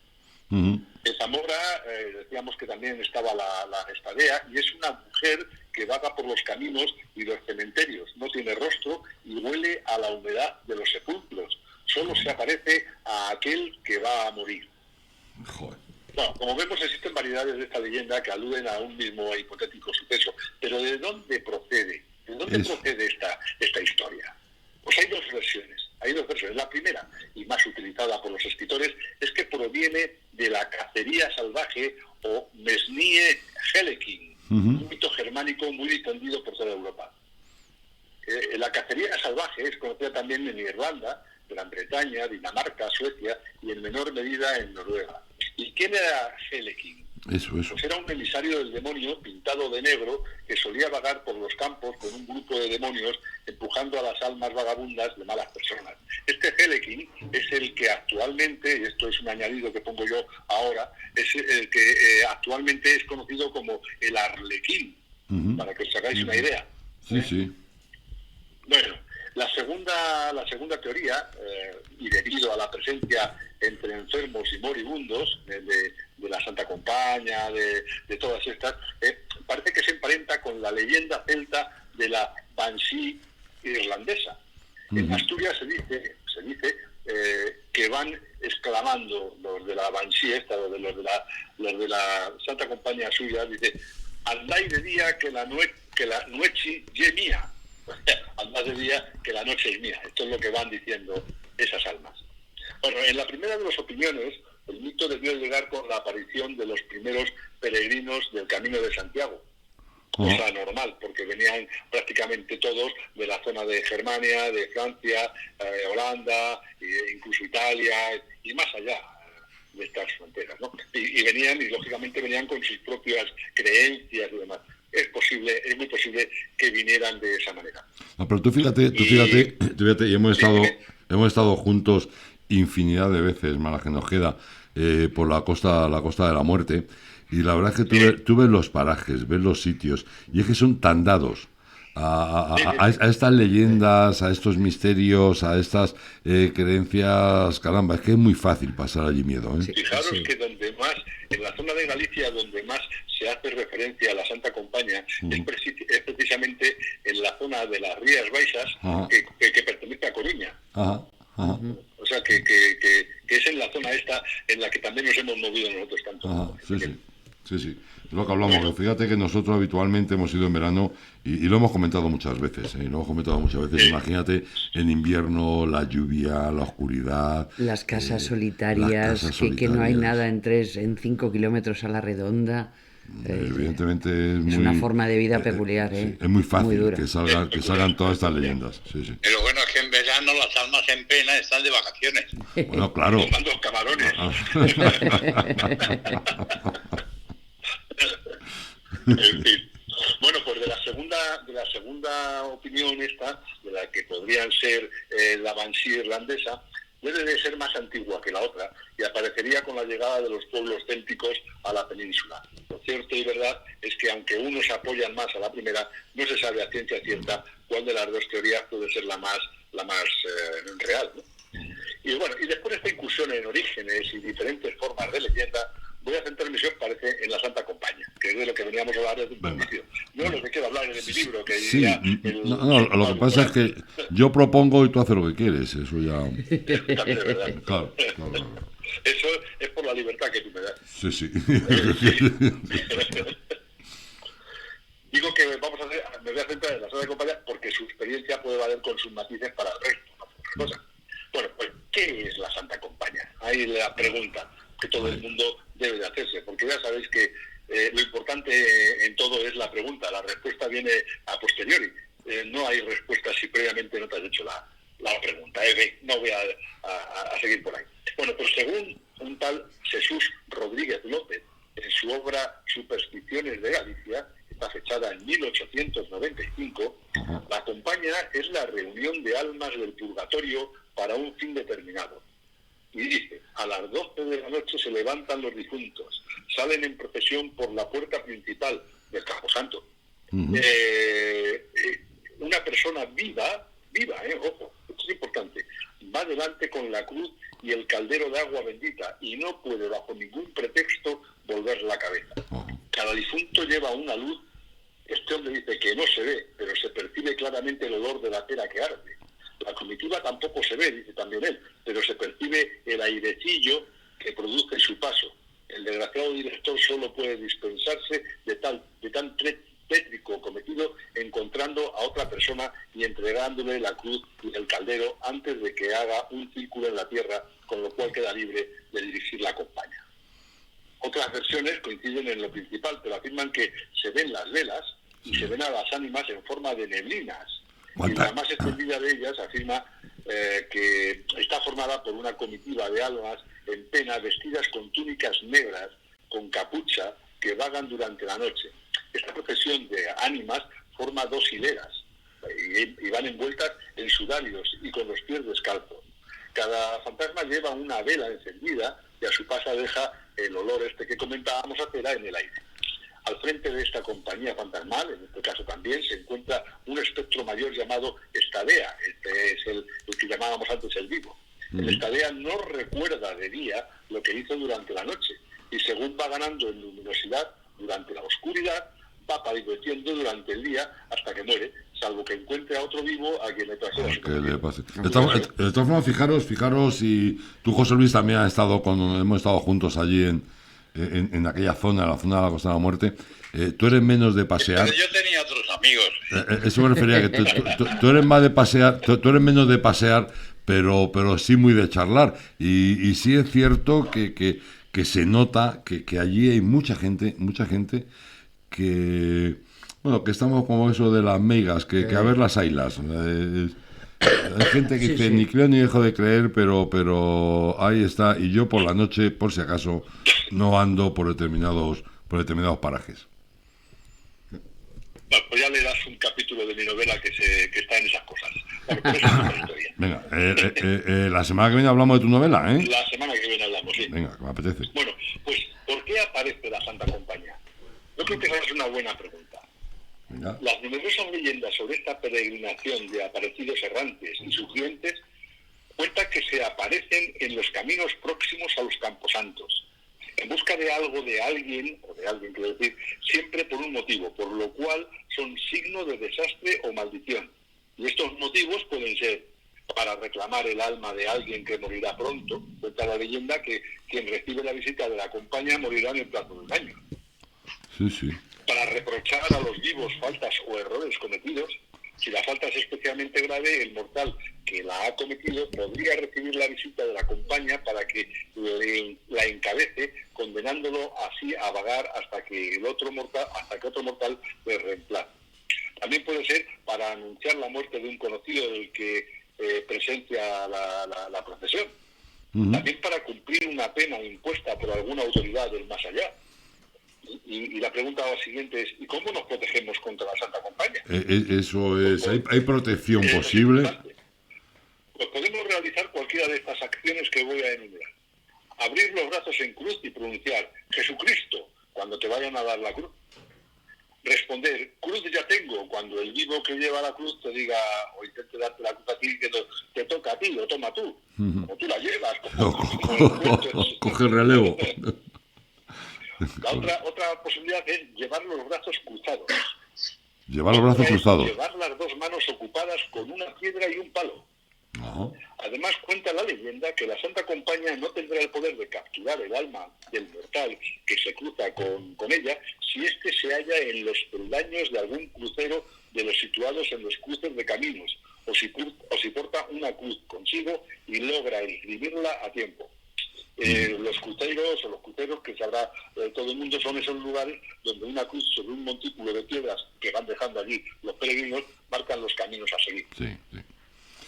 Speaker 2: Uh-huh.
Speaker 7: En Zamora decíamos que también estaba la espadea, y es una mujer que vaga por los caminos y los cementerios. No tiene rostro y huele a la humedad de los sepulcros. Solo se aparece a aquel que va a morir.
Speaker 2: Joder.
Speaker 7: Bueno, como vemos, existen variedades de esta leyenda que aluden a un mismo hipotético suceso. Pero ¿de dónde procede? ¿De dónde procede esta historia? Pues hay 2 versiones. Hay 2 versiones. La primera, y más utilizada por los escritores, es que proviene de la cacería salvaje o Mesnie Helekin, un mito germánico muy difundido por toda Europa. La cacería salvaje es conocida también en Irlanda, Gran Bretaña, Dinamarca, Suecia y en menor medida en Noruega. ¿Y quién era Helekin?
Speaker 2: Eso.
Speaker 7: Pues era un emisario del demonio pintado de negro que solía vagar por los campos con un grupo de demonios empujando a las almas vagabundas de malas personas. Este Helekin es el que actualmente, y esto es un añadido que pongo yo ahora, es el que actualmente es conocido como el Arlequín, para que os hagáis una idea.
Speaker 2: Sí.
Speaker 7: Bueno, la segunda teoría, y debido a la presencia entre enfermos y moribundos de la Santa Compaña, de todas estas, parece que se emparenta con la leyenda celta de la Banshee irlandesa. En Asturias se dice que van exclamando los de la Banshee los de la Santa Compañía suya, dice: andáis de día que la noche ye mía. Andad de día que la noche es mía. Esto es lo que van diciendo esas almas. Bueno, en la primera de las opiniones, el mito debió llegar con la aparición de los primeros peregrinos del Camino de Santiago. Cosa normal, porque venían prácticamente todos de la zona de Germania, de Francia, Holanda, e incluso Italia y más allá de estas fronteras, ¿no? Y lógicamente venían con sus propias creencias y demás. Es muy posible que vinieran de esa manera.
Speaker 2: No, pero tú fíjate, y hemos estado juntos infinidad de veces, más la que nos queda, por la costa de la Muerte, y la verdad es que tú ves los parajes, ves los sitios, y es que son tan dados a estas leyendas, a estos misterios, a estas creencias. Caramba, es que es muy fácil pasar allí miedo, ¿eh?
Speaker 7: Fijaros que donde más, en la zona de Galicia, donde más se hace referencia a la Santa Compañía, es precisamente en la zona de las Rías Baixas, que pertenece a Coruña. O sea, que es en la zona esta en la que también nos hemos movido nosotros tanto.
Speaker 2: Sí. Es lo que hablamos. Pero fíjate que nosotros habitualmente hemos ido en verano y lo hemos comentado muchas veces. Imagínate en invierno, la lluvia, la oscuridad.
Speaker 3: Las casas solitarias, que no hay nada en 5 kilómetros a la redonda.
Speaker 2: Evidentemente
Speaker 3: es una forma de vida peculiar,
Speaker 2: sí, es muy fácil
Speaker 3: muy
Speaker 2: que salgan todas estas leyendas. Sí.
Speaker 8: Pero bueno, es que en verano las almas en pena están de vacaciones.
Speaker 2: Bueno, claro.
Speaker 7: Tomando camarones. En fin. Bueno, pues de la segunda opinión esta, de la que podrían ser la Banshee irlandesa, debe de ser más antigua que la otra y aparecería con la llegada de los pueblos célticos a la península. Lo cierto y verdad es que aunque unos apoyan más a la primera, no se sabe a ciencia cierta cuál de las 2 teorías puede ser la más real, ¿no? Y bueno, y después de esta incursión en orígenes y diferentes formas de leyenda, voy a centrar mi parece en la Santa Compañía, que es de lo que veníamos a hablar desde un principio. No lo que quiero hablar es de mi libro, que diría...
Speaker 2: lo que pasa es que yo propongo y tú haces lo que quieres, eso ya...
Speaker 7: Eso también es verdad.
Speaker 2: Claro.
Speaker 7: Eso es por la libertad que tú me das.
Speaker 2: Sí.
Speaker 7: Digo que me voy a centrar en la Santa Compañía porque su experiencia puede valer con sus matices para el resto, no por otra cosa. Bueno, pues, ¿qué es la Santa Compañía? Ahí la pregunta que todo el mundo debe de hacerse, porque ya sabéis que lo importante en todo es la pregunta, la respuesta viene a posteriori. No hay respuesta si previamente no te has hecho la pregunta. No voy a seguir por ahí. Bueno, pues según un tal Jesús Rodríguez López, en su obra Supersticiones de Galicia, está fechada en 1895, la compañía es la reunión de almas del purgatorio para un fin determinado. Y dice, a las 12 de la noche se levantan los difuntos, salen en procesión por la puerta principal del Camposanto. Una persona viva, ojo, esto es importante, va delante con la cruz y el caldero de agua bendita y no puede bajo ningún pretexto volver la cabeza. Cada difunto lleva una luz. Este hombre dice que no se ve, pero se percibe claramente el olor de la cera que arde. La comitiva tampoco se ve, dice también él, pero se percibe el airecillo que produce su paso. El desgraciado director solo puede dispensarse de tan tétrico cometido encontrando a otra persona y entregándole la cruz y el caldero antes de que haga un círculo en la tierra, con lo cual queda libre de dirigir la compañía. Otras versiones coinciden en lo principal, pero afirman que se ven las velas y se ven a las ánimas en forma de neblinas. Y la más extendida de ellas afirma que está formada por una comitiva de almas en pena vestidas con túnicas negras, con capucha, que vagan durante la noche. Esta procesión de ánimas forma 2 hileras y van envueltas en sudarios y con los pies descalzos. Cada fantasma lleva una vela encendida y a su paso deja el olor que comentábamos a cera en el aire. Al frente de esta compañía fantasmal, en este caso también, se encuentra un espectro mayor llamado Estadea. Este es el que llamábamos antes el vivo. El Estadea no recuerda de día lo que hizo durante la noche y según va ganando en luminosidad durante la oscuridad, va padeciendo durante el día hasta que muere, salvo que encuentre a otro vivo a quien le trasera su
Speaker 2: pase. De todas formas, fijaros, y tú, José Luis, también hemos estado juntos allí en aquella zona, la zona de la Costa de la Muerte. Tú eres menos de pasear.
Speaker 8: Pero yo tenía otros amigos.
Speaker 2: Eso me refería a que tú eres más de pasear, tú eres menos de pasear, pero sí muy de charlar. Y sí es cierto que se nota que allí hay mucha gente que estamos como eso de las meigas, que a ver las haylas. Hay gente que dice, ni creo ni dejo de creer, pero ahí está. Y yo por la noche, por si acaso, no ando por determinados parajes.
Speaker 7: Bueno, pues ya le das un capítulo de mi novela que está en esas cosas. Bueno, pues eso es una historia.
Speaker 2: Venga, la semana que viene hablamos de tu novela, ¿eh?
Speaker 7: La semana que viene hablamos, sí.
Speaker 2: Venga, que me apetece.
Speaker 7: Bueno, pues ¿por qué aparece la Santa Compañía? Yo creo que esa es una buena pregunta.
Speaker 2: Venga.
Speaker 7: Las numerosas leyendas sobre esta peregrinación de aparecidos errantes y sus clientes cuentan que se aparecen en los caminos próximos a los camposantos, en busca de algo de alguien, quiero decir, siempre por un motivo, por lo cual son signo de desastre o maldición. Y estos motivos pueden ser para reclamar el alma de alguien que morirá pronto. Cuenta la leyenda que quien recibe la visita de la compañía morirá en el plazo de un año.
Speaker 2: Sí.
Speaker 7: Para reprochar a los vivos faltas o errores cometidos. Si la falta es especialmente grave, el mortal que la ha cometido podría recibir la visita de la compañía para que la encabece, condenándolo así a vagar hasta que otro mortal le reemplace. También puede ser para anunciar la muerte de un conocido del que presencia la procesión. También para cumplir una pena impuesta por alguna autoridad del más allá. Y la pregunta siguiente es, ¿y cómo nos protegemos contra la Santa Compañía?
Speaker 2: Eso es, ¿hay protección posible?
Speaker 7: Pues podemos realizar cualquiera de estas acciones que voy a enumerar. Abrir los brazos en cruz y pronunciar Jesucristo cuando te vayan a dar la cruz. Responder, cruz ya tengo, cuando el vivo que lleva la cruz te diga, o intente darte la cruz a ti, que te toca a ti, o toma tú, o tú la llevas.
Speaker 2: Coge el relevo.
Speaker 7: La otra posibilidad es llevar los brazos cruzados.
Speaker 2: Llevar los brazos cruzados.
Speaker 7: Llevar las dos manos ocupadas con una piedra y un palo.
Speaker 2: Ajá.
Speaker 7: Además, cuenta la leyenda que la Santa Compañía no tendrá el poder de capturar el alma del mortal que se cruza con ella si éste se halla en los peldaños de algún crucero de los situados en los cruces de caminos, o si porta una cruz consigo y logra inscribirla a tiempo. Los cruceros que sabrá todo el mundo son esos lugares donde una cruz sobre un montículo de piedras que van dejando allí los peregrinos marcan los caminos a seguir.
Speaker 2: Sí.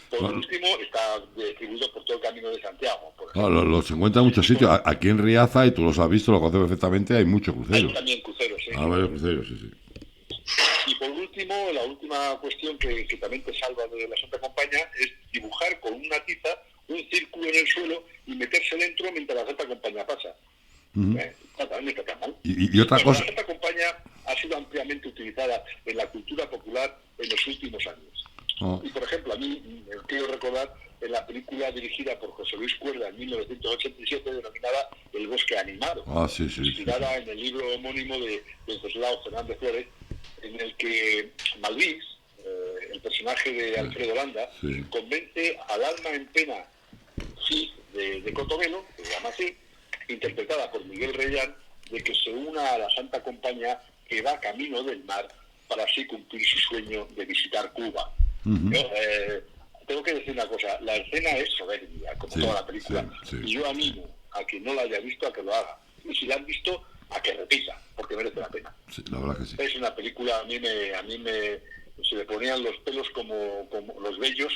Speaker 7: Por último, está distribuido por todo el Camino de Santiago.
Speaker 2: Los encuentra en muchos sitios. Aquí en Riaza, y tú los has visto, lo conoces perfectamente, hay muchos cruceros.
Speaker 7: Hay también cruceros, sí.
Speaker 2: Varios cruceros, sí.
Speaker 7: Y por último, la última cuestión que también te salva de la Santa Compaña es dibujar con una tiza un círculo en el suelo y meterse dentro mientras la Santa Compaña pasa. También está tan mal.
Speaker 2: Y otra cosa...
Speaker 7: La Santa Compaña ha sido ampliamente utilizada en la cultura popular en los últimos años. Y por ejemplo, a mí quiero recordar en la película dirigida por José Luis Cuerda en 1987 denominada El bosque animado, inspirada en el libro homónimo de Wenceslao Fernández Flores, en el que Malvís, el personaje de Alfredo Landa, convence al alma en pena de Cotobelo, que se llama así, interpretada por Miguel Reyán, de que se una a la Santa Compaña que va camino del mar para así cumplir su sueño de visitar Cuba. Yo, tengo que decir una cosa, la escena es soberbia, como toda la película, y yo animo a quien no la haya visto a que lo haga, y si la han visto, a que repita, porque merece la pena.
Speaker 2: Sí, la verdad que sí.
Speaker 7: Es una película, a mí se me ponían los pelos como los vellos,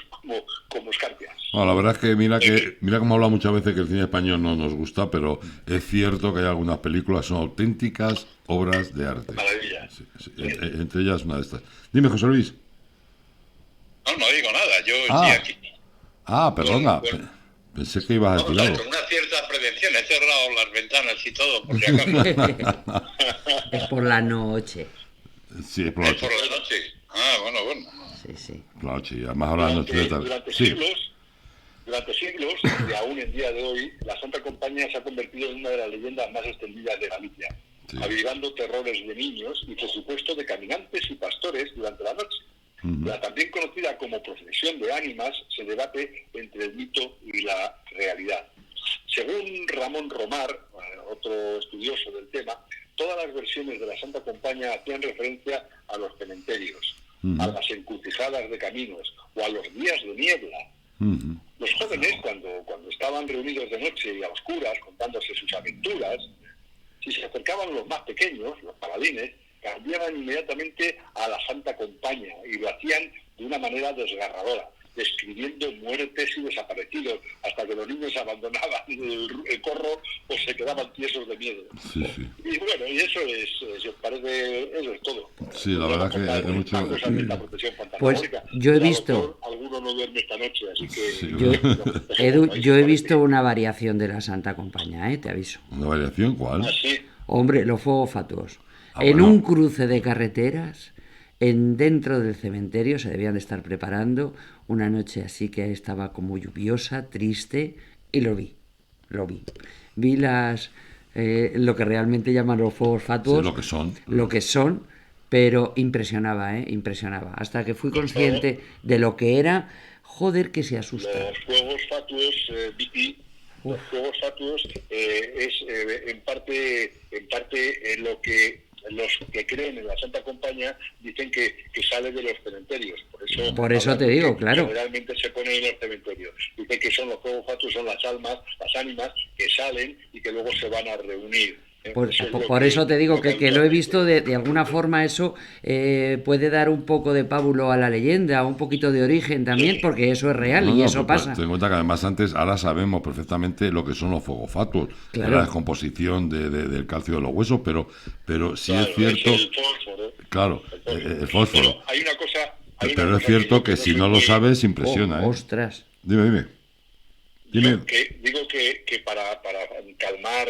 Speaker 7: como escarpias.
Speaker 2: No, la verdad es que mira como habla muchas veces que el cine español no nos gusta, pero es cierto que hay algunas películas que son auténticas obras de arte.
Speaker 7: Maravilla.
Speaker 2: Entre ellas una de estas. Dime, José Luis.
Speaker 8: No digo nada, yo estoy aquí.
Speaker 2: Perdona.
Speaker 8: Bueno.
Speaker 2: Pensé que ibas a decir algo.
Speaker 8: Con una cierta prevención, he cerrado las ventanas y todo, por si acaso.
Speaker 3: Es por la noche.
Speaker 2: Sí, es por la noche.
Speaker 8: Por la noche. Bueno.
Speaker 3: Sí.
Speaker 2: Por la noche, y además ahora la noche de tarde.
Speaker 7: Durante siglos, y aún en día de hoy, la Santa Compañía se ha convertido en una de las leyendas más extendidas de Galicia, avivando terrores de niños y, por supuesto, de caminantes y pastores durante la noche. La también conocida como procesión de ánimas se debate entre el mito y la realidad. Según Ramón Romar, otro estudioso del tema, todas las versiones de la Santa Compaña hacían referencia a los cementerios, a las encrucijadas de caminos o a los días de niebla. Los jóvenes, cuando estaban reunidos de noche y a oscuras contándose sus aventuras, si se acercaban los más pequeños, los paladines, cambiaban inmediatamente a la Santa Compaña y lo hacían de una manera desgarradora, describiendo muertes y desaparecidos, hasta que los niños abandonaban el corro o se quedaban tiesos de miedo. Y bueno, y eso es, si os parece, eso es todo.
Speaker 2: Sí, la verdad que hay mucho...
Speaker 3: Pues yo he visto...
Speaker 7: Alguno no duerme esta noche, así que...
Speaker 3: Edu, yo he visto una variación de la Santa Compañía, te aviso.
Speaker 2: ¿Una variación? ¿Cuál?
Speaker 7: Sí.
Speaker 3: Hombre, los fuegos fatuos. En un cruce de carreteras, dentro del cementerio, se debían de estar preparando una noche así que estaba como lluviosa, triste, y lo vi. Vi lo que realmente llaman los fuegos fatuos. Lo que son, pero impresionaba. Hasta que fui consciente de lo que era, joder, que se asusta.
Speaker 7: Los fuegos fatuos, Vicky, los fuegos fatuos es en parte lo que los que creen en la Santa Compañía dicen que sale de los cementerios. Por eso
Speaker 3: te digo, claro.
Speaker 7: Generalmente se pone en los cementerios. Dicen que son los fuegos fatuos, son las almas, las ánimas que salen y que luego se van a reunir.
Speaker 3: Por eso te digo que lo he visto de alguna forma. Eso puede dar un poco de pábulo a la leyenda, un poquito de origen también, porque eso es real y eso pasa.
Speaker 2: Ten en cuenta que además ahora sabemos perfectamente lo que son los fuegos fatuos, la descomposición del calcio de los huesos, pero sí es cierto...
Speaker 7: Es el fósforo.
Speaker 2: Claro, el fósforo.
Speaker 7: Pero hay una cosa...
Speaker 2: Pero es cierto que si no lo sabes, impresiona.
Speaker 3: ¡Ostras!
Speaker 2: Dime.
Speaker 7: Digo que para calmar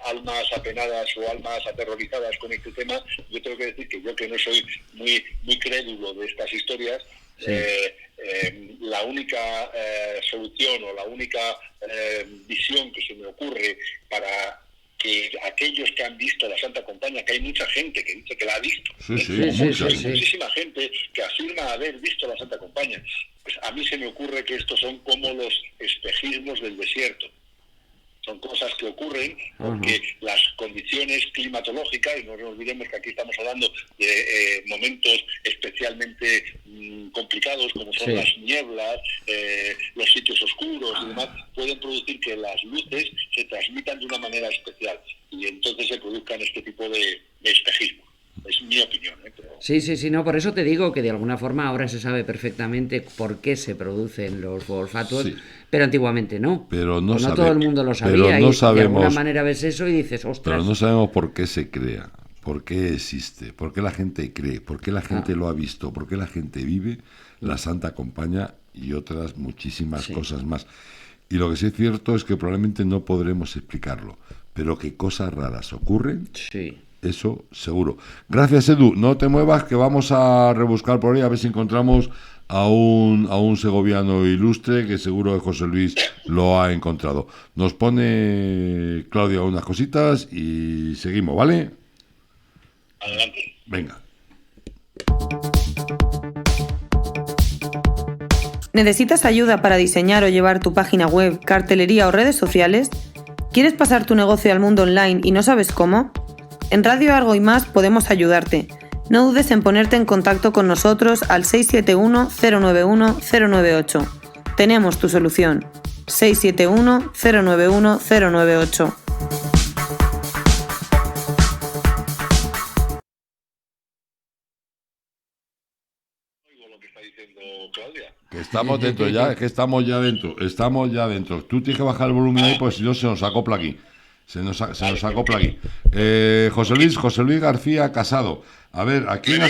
Speaker 7: almas apenadas o almas aterrorizadas con este tema, yo tengo que decir que yo, que no soy muy crédulo de estas historias, la única solución o la única visión que se me ocurre para que aquellos que han visto la Santa Compañía, que hay mucha gente que dice que la ha visto, muchísima gente que afirma haber visto la Santa Compañía, pues a mí se me ocurre que estos son como los espejismos del desierto. Son cosas que ocurren porque las condiciones climatológicas, y no nos olvidemos que aquí estamos hablando de momentos especialmente complicados, como son las nieblas, los sitios oscuros y demás, pueden producir que las luces se transmitan de una manera especial y entonces se produzcan este tipo de espejismo. Es mi opinión. Pero...
Speaker 3: Sí, no, por eso te digo que de alguna forma ahora se sabe perfectamente por qué se producen los fuegos fatuos, pero antiguamente no.
Speaker 2: Pero no
Speaker 3: todo el mundo lo sabía,
Speaker 2: no
Speaker 3: y
Speaker 2: sabemos,
Speaker 3: de alguna manera ves eso y dices, ostras.
Speaker 2: Pero no sabemos por qué se crea. por qué existe, por qué la gente cree, por qué la gente lo ha visto, por qué la gente vive la Santa Compaña y otras muchísimas cosas más. Y lo que sí es cierto es que probablemente no podremos explicarlo, pero que cosas raras ocurren, eso seguro. Gracias, Edu. No te muevas, que vamos a rebuscar por ahí a ver si encontramos a un segoviano ilustre, que seguro que José Luis lo ha encontrado. Nos pone Claudia unas cositas y seguimos, ¿vale?
Speaker 7: Adelante.
Speaker 2: Venga.
Speaker 5: ¿Necesitas ayuda para diseñar o llevar tu página web, cartelería o redes sociales? ¿Quieres pasar tu negocio al mundo online y no sabes cómo? En Radio Argo y Más podemos ayudarte. No dudes en ponerte en contacto con nosotros al 671-091-098. Tenemos tu solución. 671-091-098.
Speaker 7: Lo que está diciendo Claudia.
Speaker 2: Que estamos dentro ya, es que estamos ya dentro. Tú tienes que bajar el volumen ahí, porque si no se nos acopla aquí. Se nos acopla aquí. José Luis García Casado. A ver, ¿a quién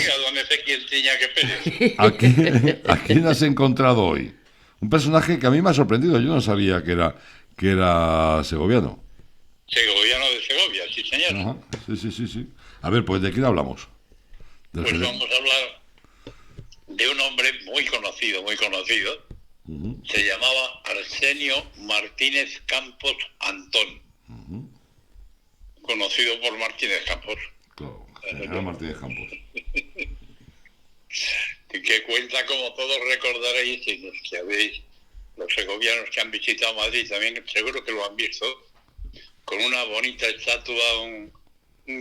Speaker 2: has encontrado hoy? Un personaje que a mí me ha sorprendido. Yo no sabía que era segoviano.
Speaker 8: Segoviano de Segovia, sí, señor.
Speaker 2: Ajá. Sí. A ver, pues ¿de quién hablamos?
Speaker 8: Pues vamos a hablar de un hombre muy conocido. Se llamaba Arsenio Martínez Campos Antón. Conocido por Martínez Campos.
Speaker 2: Claro, era Martínez Campos.
Speaker 8: Que cuenta, como todos recordaréis, y los que habéis, los segovianos que han visitado Madrid también seguro que lo han visto, con una bonita estatua, un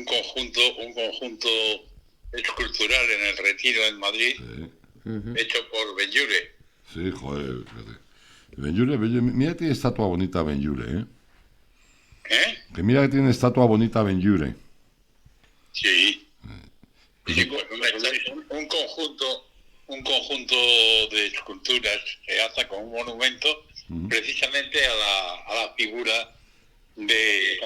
Speaker 8: conjunto escultural en el Retiro en Madrid, hecho por Benlliure.
Speaker 2: Sí, joder, fíjate. Benlliure, mira que tiene estatua bonita Benlliure, ¿eh? Que mira que tiene estatua bonita Benlliure.
Speaker 8: Sí. Sí, pues, un conjunto de esculturas se hace con un monumento precisamente a la figura de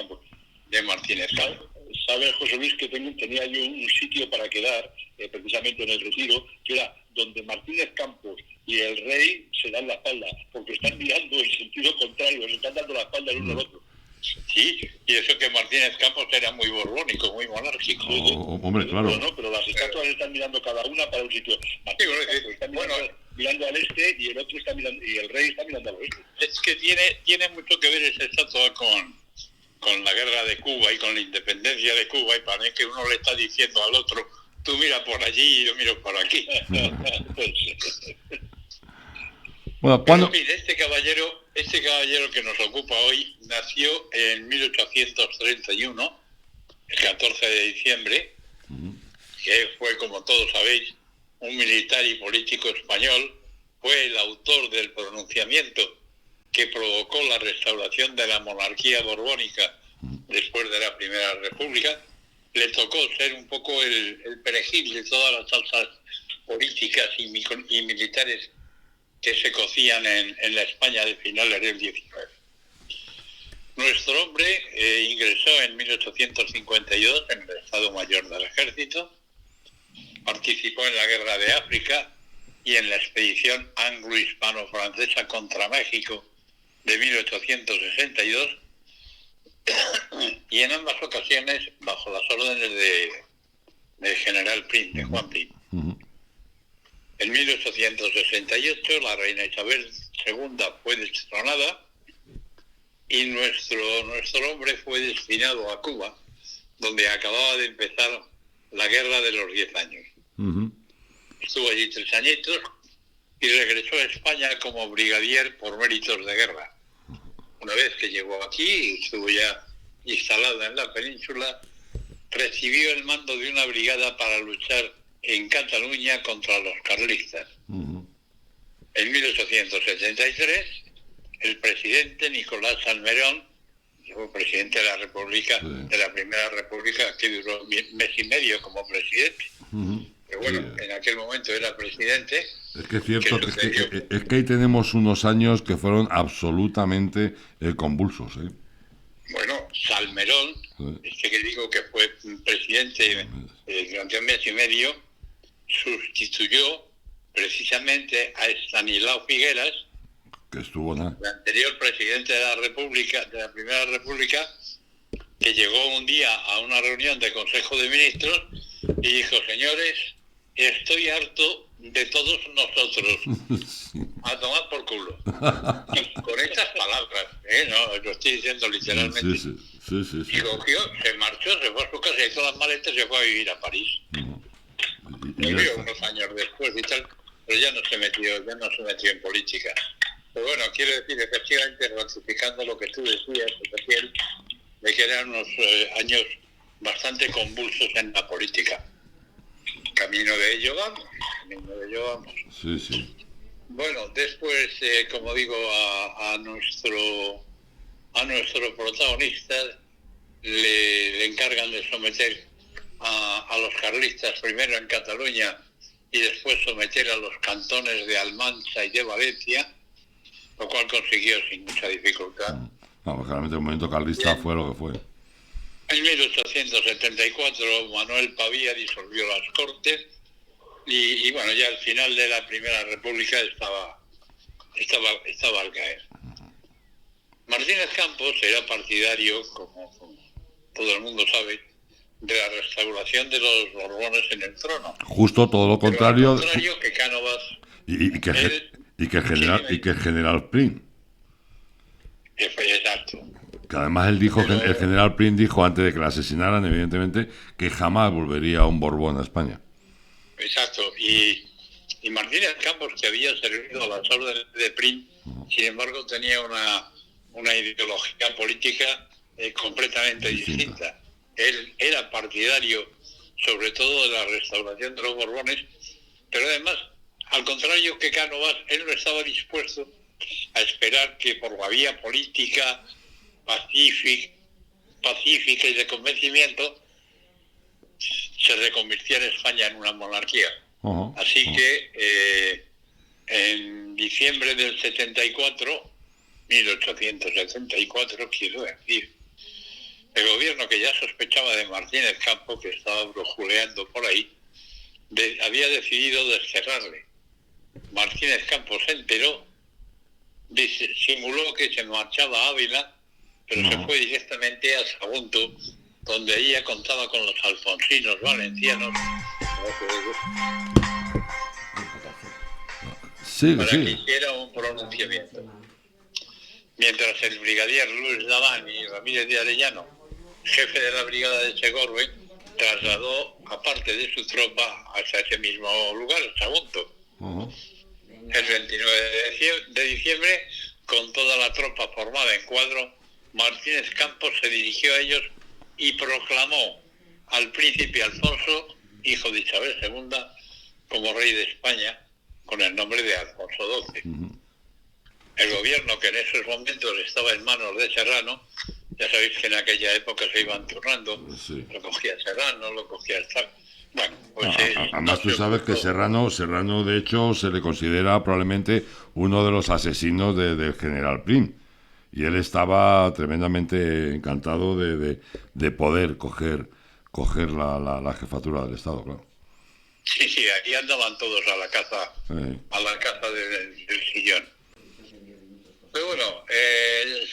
Speaker 8: Martínez Campos.
Speaker 7: ¿Sabes, José Luis, que tenía yo un sitio para quedar, precisamente en el Retiro, que era donde Martínez Campos y el rey se dan la espalda, porque están mirando en sentido contrario, se están dando la espalda el uno al otro.
Speaker 8: Sí, y eso que Martínez Campos era muy borbónico, muy monárquico.
Speaker 2: Hombre, claro.
Speaker 7: No, pero las estatuas están mirando cada una para un sitio. Martínez Campos está mirando al este y el otro está mirando, y el rey está mirando al oeste.
Speaker 8: Es que tiene mucho que ver esa estatua con la guerra de Cuba y con la independencia de Cuba, y para mí que uno le está diciendo al otro, tú mira por allí y yo miro por aquí.
Speaker 2: Bueno, ¿cuándo?
Speaker 8: En fin, este caballero que nos ocupa hoy nació en 1831, el 14 de diciembre, que fue, como todos sabéis, un militar y político español. Fue el autor del pronunciamiento que provocó la restauración de la monarquía borbónica después de la Primera República. Le tocó ser un poco el perejil de todas las salsas políticas y militares que se cocían en la España de finales del 19. Nuestro hombre ingresó en 1852 en el Estado Mayor del Ejército, participó en la Guerra de África y en la expedición anglo-hispano-francesa contra México de 1862, y en ambas ocasiones bajo las órdenes de general Prim, de Juan Prim. En 1868 la reina Isabel II fue destronada y nuestro hombre fue destinado a Cuba, donde acababa de empezar la Guerra de los 10 años. Estuvo allí 3 añitos y regresó a España como brigadier por méritos de guerra. Una vez que llegó aquí, estuvo ya instalado en la península, recibió el mando de una brigada para luchar en Cataluña contra los carlistas. En 1873, el presidente Nicolás Salmerón, que fue presidente de la República, de la Primera República, que duró mes y medio como presidente. Pero bueno, en aquel momento era presidente.
Speaker 2: Es que es cierto, es que ahí tenemos unos años que fueron absolutamente convulsos, ¿eh?
Speaker 8: Bueno, Salmerón, que digo que fue presidente durante un mes y medio, sustituyó precisamente a Estanislao Figueras,
Speaker 2: que estuvo nada.
Speaker 8: el anterior presidente de la República, de la Primera República, que llegó un día a una reunión de Consejo de Ministros y dijo: señores, estoy harto de todos nosotros, a tomar por culo. Y con esas palabras, no, lo estoy diciendo literalmente.
Speaker 2: Sí.
Speaker 8: Y cogió, se marchó, se fue a su casa, hizo las maletas y se fue a vivir a París. Vivió unos años después y tal, pero ya no se metió en política. Pero bueno, quiero decir, efectivamente, ratificando lo que tú decías, Ezequiel, de que eran unos años bastante convulsos en la política. Camino de ello vamos.
Speaker 2: Sí.
Speaker 8: Bueno, después, como digo, a nuestro protagonista le encargan de someter a los carlistas primero en Cataluña y después someter a los cantones de Almansa y de Valencia, lo cual consiguió sin mucha dificultad.
Speaker 2: Vamos, claramente el movimiento carlista fue lo que fue.
Speaker 8: En 1874 Manuel Pavía disolvió las Cortes y bueno, ya al final de la Primera República estaba al caer. Martínez Campos era partidario, como todo el mundo sabe, de la restauración de los Borbones en el trono.
Speaker 2: Justo todo lo contrario.
Speaker 8: Pero al contrario que Cánovas
Speaker 2: Y que el general Prim.
Speaker 8: Exacto.
Speaker 2: Que además el general Prim dijo, antes de que le asesinaran, evidentemente, que jamás volvería un Borbón a España.
Speaker 8: Exacto. Y Martínez Campos, que había servido a las órdenes de Prim, sin embargo tenía una ideología política completamente distinta. Él era partidario sobre todo de la restauración de los Borbones, pero además, al contrario que Cánovas, él no estaba dispuesto a esperar que por la vía política pacífica y de convencimiento se reconvirtiera España en una monarquía. Así que en diciembre del 1874, quiero decir, el gobierno, que ya sospechaba de Martínez Campos, que estaba brujuleando por ahí, había decidido desterrarle. Martínez Campos se enteró, simuló que se marchaba a Ávila, pero se fue directamente a Sagunto, donde ella contaba con los alfonsinos valencianos para que hiciera un pronunciamiento. Mientras el brigadier Luis Daván y Ramírez de Arellano, jefe de la brigada de Segorbe, trasladó a parte de su tropa hacia ese mismo lugar, Sagunto. El 29 de diciembre, con toda la tropa formada en cuadro, Martínez Campos se dirigió a ellos y proclamó al príncipe Alfonso, hijo de Isabel II, como rey de España, con el nombre de Alfonso XII. El gobierno, que en esos momentos estaba en manos de Serrano, ya sabéis que en aquella época se iban turnando, lo cogía Serrano, lo cogía el Zar. Bueno, pues
Speaker 2: además tú sabes que Serrano de hecho se le considera probablemente uno de los asesinos del general Prim, y él estaba tremendamente encantado de poder coger la jefatura del Estado, claro.
Speaker 8: Sí, aquí andaban todos a la caza del sillón. Pero bueno,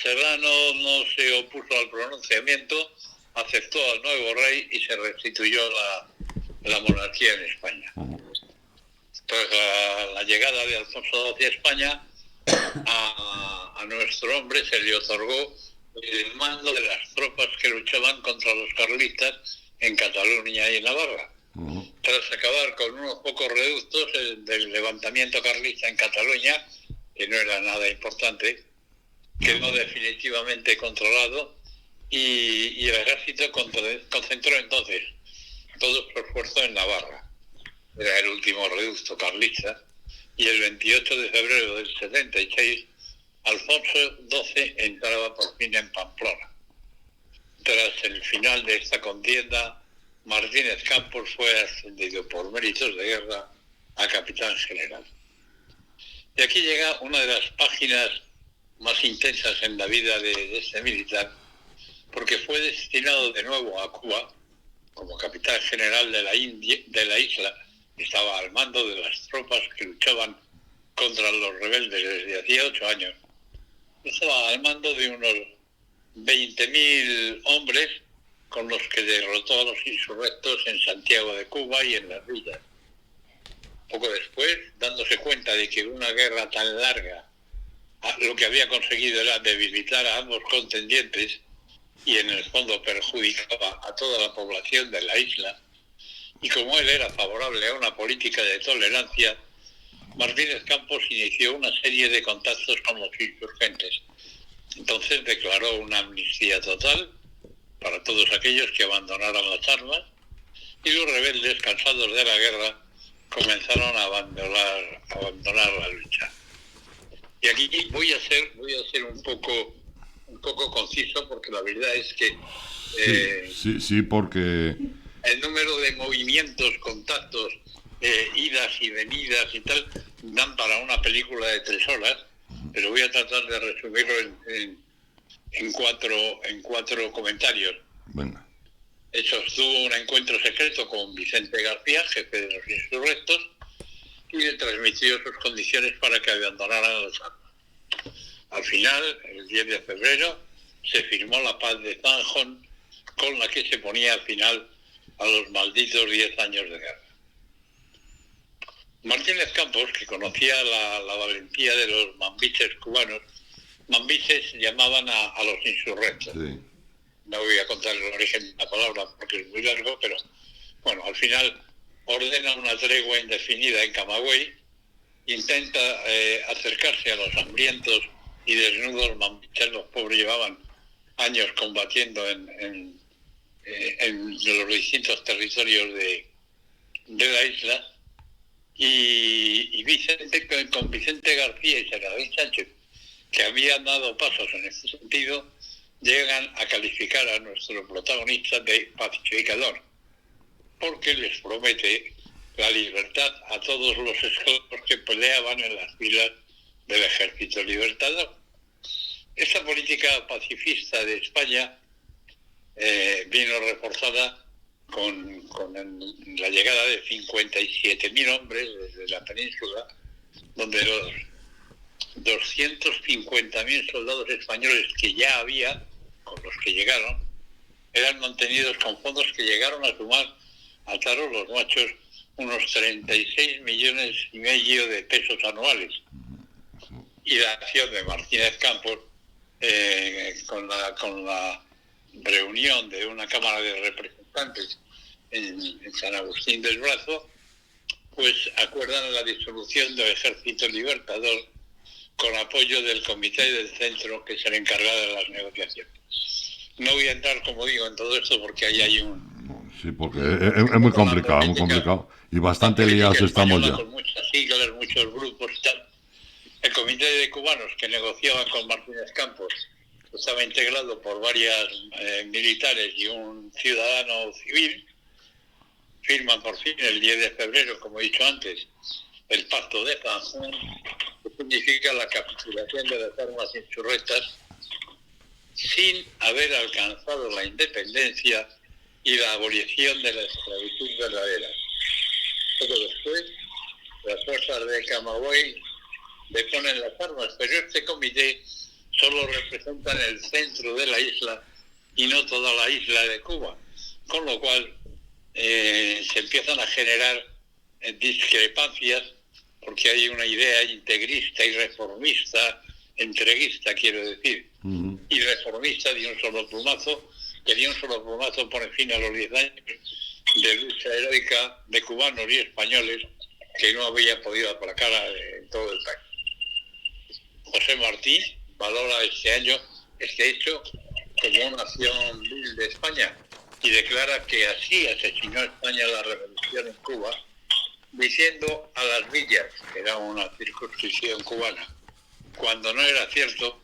Speaker 8: Serrano no se opuso al pronunciamiento, aceptó al nuevo rey y se restituyó la monarquía en España. Tras la llegada de Alfonso XII a España, a nuestro hombre se le otorgó el mando de las tropas que luchaban contra los carlistas en Cataluña y en Navarra. Tras acabar con unos pocos reductos del levantamiento carlista en Cataluña, que no era nada importante, quedó definitivamente controlado y el ejército concentró entonces todo su esfuerzo en Navarra. Era el último reducto carlista, y el 28 de febrero del 76 Alfonso XII entraba por fin en Pamplona. Tras el final de esta contienda, Martínez Campos fue ascendido por méritos de guerra a capitán general. Y aquí llega una de las páginas más intensas en la vida de este militar, porque fue destinado de nuevo a Cuba como capitán general de la isla. Estaba al mando de las tropas que luchaban contra los rebeldes desde hacía 8 años. Estaba al mando de unos 20.000 hombres con los que derrotó a los insurrectos en Santiago de Cuba y en las villas. Poco después, dándose cuenta de que una guerra tan larga lo que había conseguido era debilitar a ambos contendientes y en el fondo perjudicaba a toda la población de la isla, y como él era favorable a una política de tolerancia, Martínez Campos inició una serie de contactos con los insurgentes. Entonces declaró una amnistía total para todos aquellos que abandonaran las armas, y los rebeldes, cansados de la guerra, comenzaron a abandonar la lucha. Y aquí voy a ser un poco conciso, porque la verdad es que
Speaker 2: sí, porque
Speaker 8: el número de movimientos, contactos, idas y venidas y tal, dan para una película de 3 horas, pero voy a tratar de resumirlo en cuatro comentarios.
Speaker 2: Venga.
Speaker 8: Tuvo un encuentro secreto con Vicente García, jefe de los insurrectos, y le transmitió sus condiciones para que abandonaran las armas. Al final, el 10 de febrero, se firmó la paz de Zanjón, con la que se ponía final a los malditos 10 años de guerra. Martínez Campos, que conocía la valentía de los mambises cubanos, mambises llamaban a los insurrectos.
Speaker 2: Sí.
Speaker 8: No voy a contar el origen de la palabra porque es muy largo, pero bueno, al final ordena una tregua indefinida en Camagüey, intenta acercarse a los hambrientos y desnudos mambises. Los pobres llevaban años combatiendo en los distintos territorios de la isla, y con Vicente García y Serafín Sánchez, que habían dado pasos en este sentido, llegan a calificar a nuestro protagonista de pacificador, porque les promete la libertad a todos los esclavos que peleaban en las filas del Ejército Libertador. Esta política pacifista de España vino reforzada con la llegada de 57.000 hombres desde la península, donde los 250.000 soldados españoles que ya había, con los que llegaron, eran mantenidos con fondos que llegaron a sumar a Taro los machos unos 36,5 millones de pesos anuales. Y la acción de Martínez Campos, con la reunión de una Cámara de Representantes en San Agustín del Brazo, pues acuerdan la disolución del Ejército Libertador con apoyo del Comité del Centro, que es el encargado de las negociaciones. No voy a entrar, como digo, en todo esto porque ahí hay
Speaker 2: Sí, porque es muy complicado, y bastante liados estamos ya.
Speaker 8: Con muchas siglas, muchos grupos y tal. El Comité de Cubanos, que negociaba con Martínez Campos, estaba integrado por varias militares y un ciudadano civil. Firman por fin el 10 de febrero, como he dicho antes, el Pacto de Zanjón, que significa la capitulación de las armas insurrectas sin haber alcanzado la independencia y la abolición de la esclavitud verdadera. Poco después, las fuerzas de Camagüey deponen las armas, pero este comité solo representa el centro de la isla y no toda la isla de Cuba, con lo cual se empiezan a generar discrepancias, porque hay una idea integrista y reformista, entreguista quiero decir, y reformista de un solo plumazo, que de un solo plumazo pone fin a los 10 años de lucha heroica de cubanos y españoles que no había podido aplacar en todo el país. José Martí valora este hecho como una acción vil de España, y declara que así asesinó España la revolución en Cuba, diciendo a las villas, que era una circunscripción cubana, cuando no era cierto,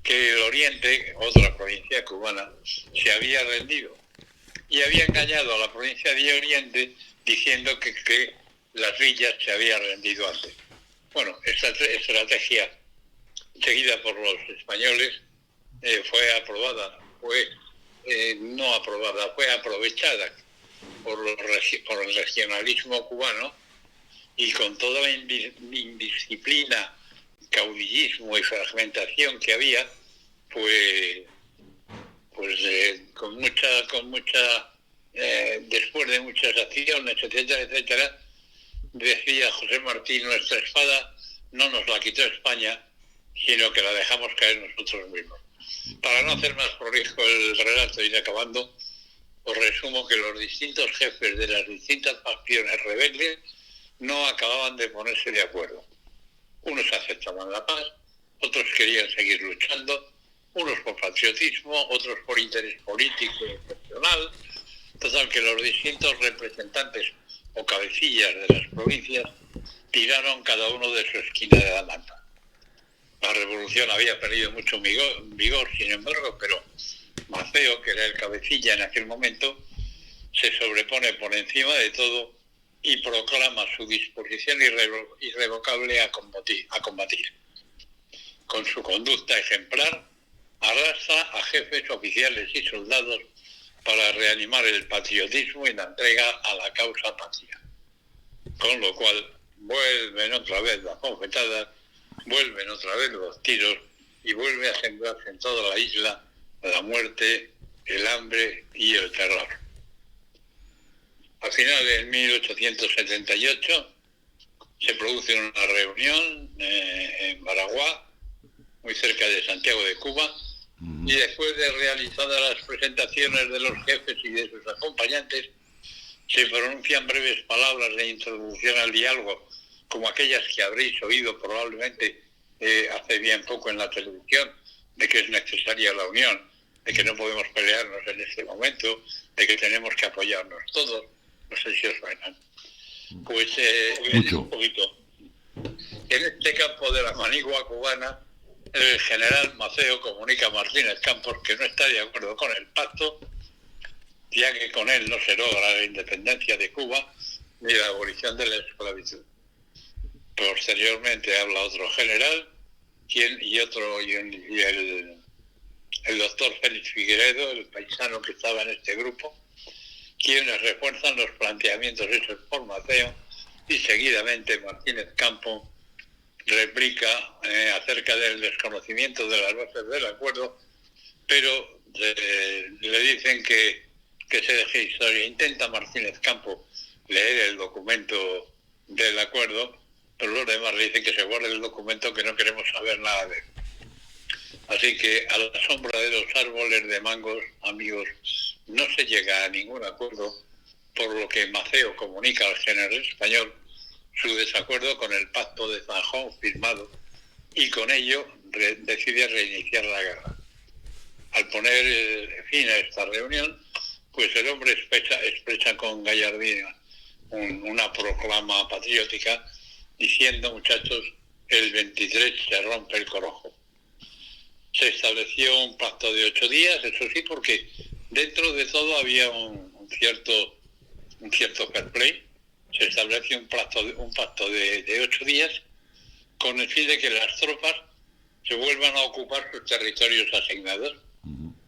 Speaker 8: que el Oriente, otra provincia cubana, se había rendido, y había engañado a la provincia de Oriente diciendo que las villas se habían rendido antes. Bueno, esta estrategia seguida por los españoles fue aprobada, fue no aprobada, fue aprovechada por el regionalismo cubano, y con toda la indisciplina, caudillismo y fragmentación que había, pues después de muchas acciones, etcétera, decía José Martí: nuestra espada no nos la quitó España, sino que la dejamos caer nosotros mismos. Para no hacer más prolijo el relato y ir acabando, os resumo que los distintos jefes de las distintas facciones rebeldes no acababan de ponerse de acuerdo. Unos aceptaban la paz, otros querían seguir luchando, unos por patriotismo, otros por interés político y excepcional. Total, que los distintos representantes o cabecillas de las provincias tiraron cada uno de su esquina de la lanza. La revolución había perdido mucho vigor, sin embargo, pero Maceo, que era el cabecilla en aquel momento, se sobrepone por encima de todo y proclama su disposición irrevocable a combatir. Con su conducta ejemplar, arrasa a jefes, oficiales y soldados para reanimar el patriotismo y la entrega a la causa patria. Con lo cual, vuelven otra vez las bofetadas, vuelven otra vez los tiros y vuelve a sembrarse en toda la isla la muerte, el hambre y el terror. A finales de 1878 se produce una reunión en Baraguá, muy cerca de Santiago de Cuba, y después de realizadas las presentaciones de los jefes y de sus acompañantes, se pronuncian breves palabras de introducción al diálogo, como aquellas que habréis oído probablemente hace bien poco en la televisión, de que es necesaria la unión, de que no podemos pelearnos en este momento, de que tenemos que apoyarnos todos. No sé si os suenan. Pues un poquito. En este campo de la manigua cubana, el general Maceo comunica a Martínez Campos que no está de acuerdo con el pacto, ya que con él no se logra la independencia de Cuba ni la abolición de la esclavitud. Posteriormente habla otro general, el doctor Félix Figueredo, el paisano que estaba en este grupo, quienes refuerzan los planteamientos hechos por Maceo, y seguidamente Martínez Campos replica acerca del desconocimiento de las bases del acuerdo, pero le dicen que se deje historia. Intenta Martínez Campos leer el documento del acuerdo, pero los demás le dicen que se guarde el documento, que no queremos saber nada de él. Así que a la sombra de los árboles de mangos, amigos, no se llega a ningún acuerdo, por lo que Maceo comunica al general español su desacuerdo con el pacto de Zanjón firmado, y con ello decide reiniciar la guerra. Al poner fin a esta reunión, pues el hombre expresa con gallardía una proclama patriótica, diciendo: muchachos, el 23 se rompe el corojo. Se estableció un pacto de 8 días, eso sí, porque dentro de todo había un cierto fair play. Se estableció un pacto de 8 días con el fin de que las tropas se vuelvan a ocupar sus territorios asignados.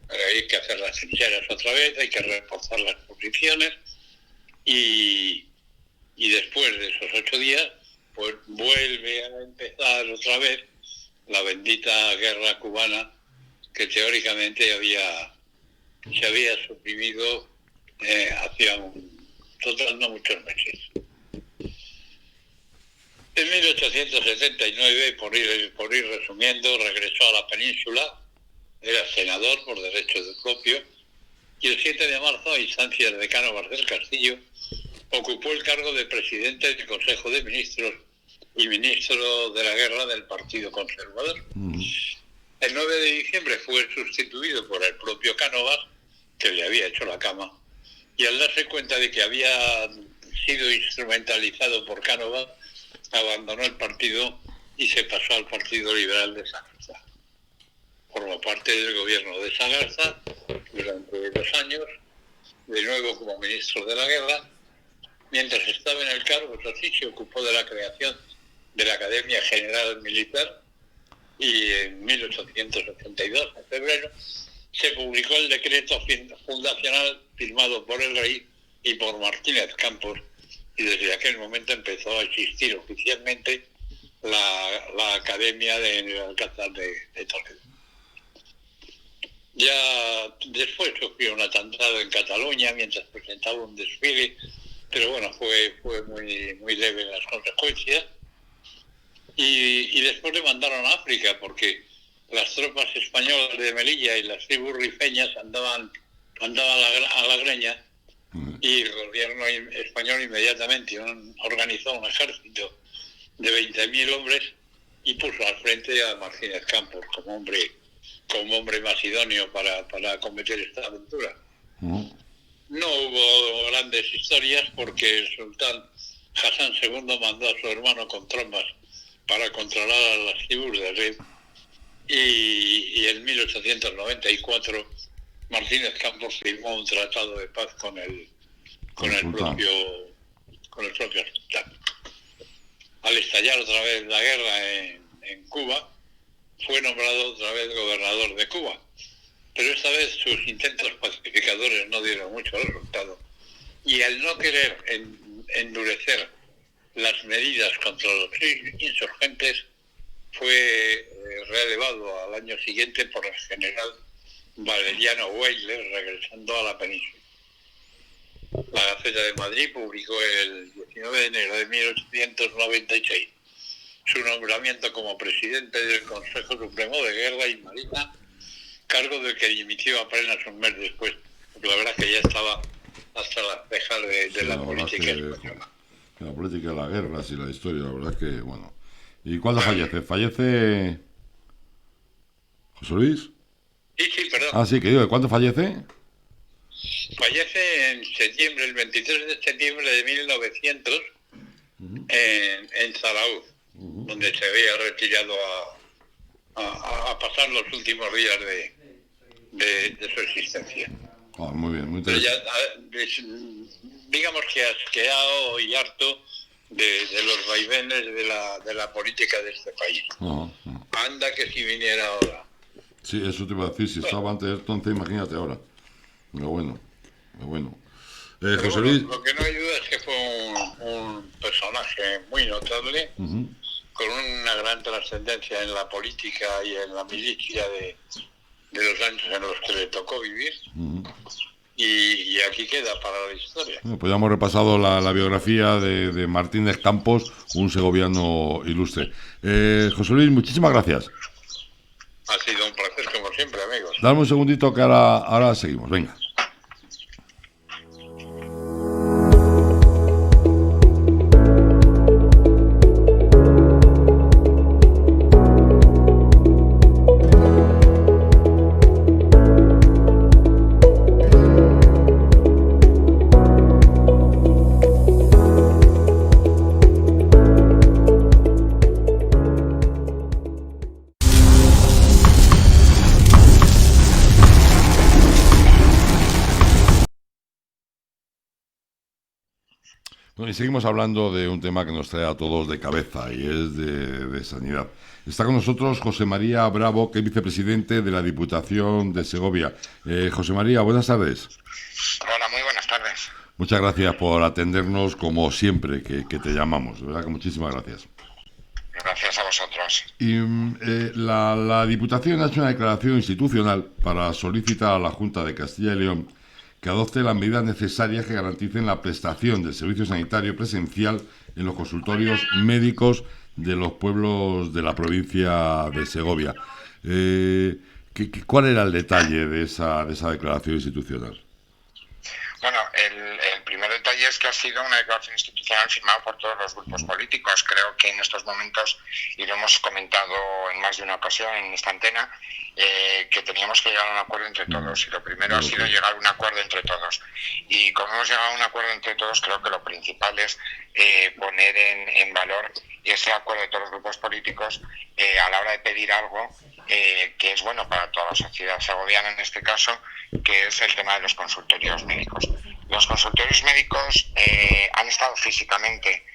Speaker 8: Hay que hacer las trincheras otra vez, hay que reforzar las posiciones, y después de esos 8 días, pues vuelve a empezar otra vez la bendita guerra cubana, que teóricamente se había suprimido hacía no muchos meses. En 1879, por ir resumiendo, regresó a la península, era senador por derechos propio, y el 7 de marzo, a instancias de Cánovas del Castillo, ocupó el cargo de presidente del Consejo de Ministros y ministro de la Guerra del Partido Conservador. El 9 de diciembre fue sustituido por el propio Cánovas, que le había hecho la cama, y al darse cuenta de que había sido instrumentalizado por Cánovas, abandonó el partido y se pasó al Partido Liberal de Sagarza. Formó parte del gobierno de Sagarza durante 2 años, de nuevo como ministro de la Guerra. Mientras estaba en el cargo, así se ocupó de la creación de la Academia General Militar, y en 1882, en febrero, se publicó el decreto fundacional firmado por el rey y por Martínez Campos, y desde aquel momento empezó a existir oficialmente la Academia del Alcázar de Toledo. Ya después sufrió un atentado en Cataluña mientras presentaba un desfile, pero bueno, fue muy leve las consecuencias. Y después le mandaron a África porque las tropas españolas de Melilla y las tribus rifeñas andaban a la greña, y el gobierno español inmediatamente organizó un ejército de 20.000 hombres y puso al frente a Martínez Campos como hombre más idóneo para cometer esta aventura. No hubo grandes historias porque el sultán Hassan II mandó a su hermano con tropas para controlar a las tribus de Red, y en 1894 Martínez Campos firmó un tratado de paz con el propio sultán. Al estallar otra vez la guerra en Cuba, fue nombrado otra vez gobernador de Cuba, pero esta vez sus intentos pacificadores no dieron mucho resultado, y al no querer endurecer las medidas contra los insurgentes, fue relevado al año siguiente por el general Valeriano Weyler, regresando a la península. La Gaceta de Madrid publicó el 19 de enero de 1896 su nombramiento como presidente del Consejo Supremo de Guerra y Marina, cargo del que dimitió apenas un mes después, porque la verdad es que ya estaba hasta las cejas de la política española.
Speaker 2: La política de la guerra, sí, la historia, la verdad es que, bueno. ¿Y cuándo fallece? ¿Fallece José Luis?
Speaker 8: Sí, perdón.
Speaker 2: Ah, sí, que digo, ¿cuándo fallece?
Speaker 8: Fallece en septiembre, el 23 de septiembre de 1900, en Zarauz, donde se había retirado a pasar los últimos días de su existencia.
Speaker 2: Ah, muy bien, muy
Speaker 8: Pero
Speaker 2: interesante.
Speaker 8: ya, digamos que asqueado y harto de los vaivenes de la política de este país. Anda que si viniera ahora.
Speaker 2: Sí, eso te iba a decir, si estaba antes entonces, imagínate ahora. Pero bueno. José Luis.
Speaker 8: Lo que no ayuda es que fue un personaje muy notable, con una gran trascendencia en la política y en la milicia de los años en los que le tocó vivir. Y aquí queda para la historia.
Speaker 2: Bueno, pues ya hemos repasado la biografía de Martínez Campos, un segoviano ilustre. José Luis, muchísimas gracias.
Speaker 8: Ha sido un placer, como siempre, amigos.
Speaker 2: Dame un segundito que ahora seguimos, venga. Bueno, y seguimos hablando de un tema que nos trae a todos de cabeza, y es de sanidad. Está con nosotros José María Bravo, que es vicepresidente de la Diputación de Segovia. José María, buenas tardes.
Speaker 9: Hola, muy buenas tardes.
Speaker 2: Muchas gracias por atendernos, como siempre que te llamamos. De verdad que muchísimas gracias.
Speaker 9: Gracias a vosotros.
Speaker 2: Y la Diputación ha hecho una declaración institucional para solicitar a la Junta de Castilla y León que adopte las medidas necesarias que garanticen la prestación del servicio sanitario presencial en los consultorios médicos de los pueblos de la provincia de Segovia. ¿Cuál era el detalle de esa declaración institucional?
Speaker 9: Bueno, el primer detalle es que ha sido una declaración institucional firmada por todos los grupos políticos. Creo que en estos momentos, y lo hemos comentado en más de una ocasión en esta antena, que teníamos que llegar a un acuerdo entre todos. Y lo primero ha sido llegar a un acuerdo entre todos. Y como hemos llegado a un acuerdo entre todos, creo que lo principal es poner en valor ese acuerdo de todos los grupos políticos a la hora de pedir algo que es bueno para toda la sociedad segoviana en este caso, que es el tema de los consultorios médicos. Los consultorios médicos han estado físicamente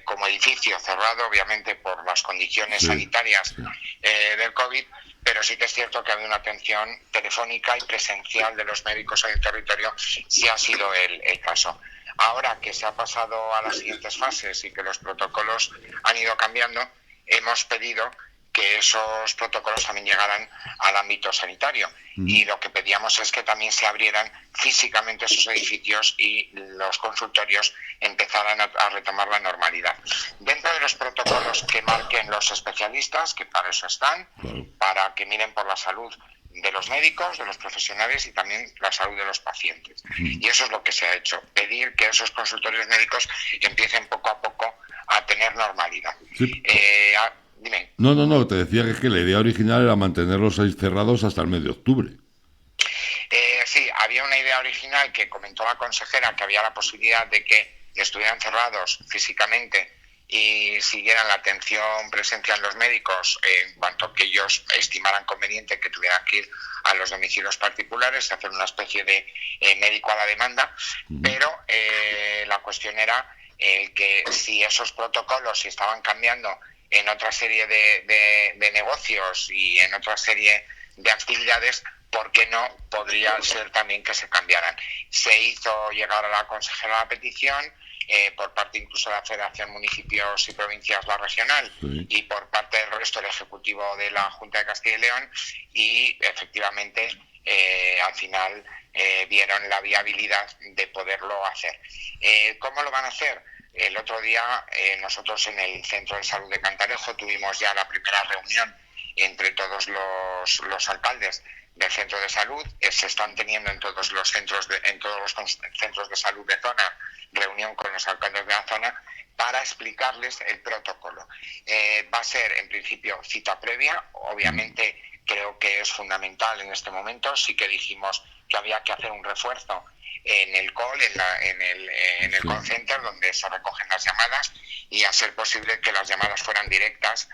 Speaker 9: como edificio cerrado, obviamente por las condiciones sanitarias del COVID, pero sí que es cierto que ha habido una atención telefónica y presencial de los médicos en el territorio, sí ha sido el caso. Ahora que se ha pasado a las siguientes fases y que los protocolos han ido cambiando, hemos pedido que esos protocolos también llegaran al ámbito sanitario. Y lo que pedíamos es que también se abrieran físicamente esos edificios y los consultorios empezaran a retomar la normalidad. Dentro de los protocolos que marquen los especialistas, que para eso están, para que miren por la salud de los médicos, de los profesionales y también la salud de los pacientes. Y eso es lo que se ha hecho, pedir que esos consultorios médicos empiecen poco a poco a tener normalidad.
Speaker 2: Sí.
Speaker 9: Dime.
Speaker 2: No, te decía que la idea original era mantenerlos ahí cerrados hasta el mes de octubre.
Speaker 9: Sí, había una idea original que comentó la consejera, que había la posibilidad de que estuvieran cerrados físicamente y siguieran la atención presencial los médicos en cuanto que ellos estimaran conveniente que tuvieran que ir a los domicilios particulares, hacer una especie de médico a la demanda, pero la cuestión era que si esos protocolos estaban cambiando en otra serie de negocios y en otra serie de actividades, ¿por qué no podría ser también que se cambiaran? Se hizo llegar a la consejera la petición, por parte incluso de la Federación Municipios y Provincias, la regional, y por parte del resto del Ejecutivo de la Junta de Castilla y León, y efectivamente al final vieron la viabilidad de poderlo hacer. ¿Cómo lo van a hacer? El otro día nosotros en el Centro de Salud de Cantalejo tuvimos ya la primera reunión entre todos los alcaldes del centro de salud. Se están teniendo en todos los centros de salud de zona reunión con los alcaldes de la zona para explicarles el protocolo. Va a ser en principio cita previa, obviamente creo que es fundamental en este momento. Sí que dijimos que había que hacer un refuerzo en el call, en el call center donde se recogen las llamadas, y a ser posible que las llamadas fueran directas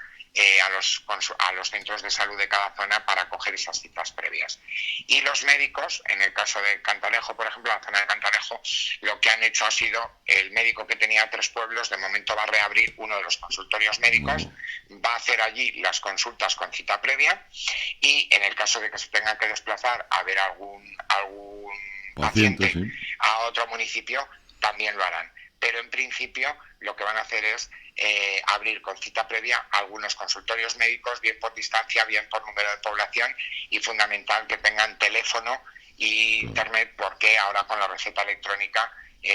Speaker 9: a los centros de salud de cada zona para coger esas citas previas. Y los médicos, en el caso de Cantalejo, por ejemplo, la zona de Cantalejo, lo que han hecho ha sido, el médico que tenía 3 pueblos, de momento va a reabrir uno de los consultorios médicos, va a hacer allí las consultas con cita previa, y en el caso de que se tenga que desplazar a ver algún paciente a otro municipio, también lo harán. Pero en principio lo que van a hacer es abrir con cita previa algunos consultorios médicos, bien por distancia, bien por número de población, y fundamental que tengan teléfono y internet, porque ahora con la receta electrónica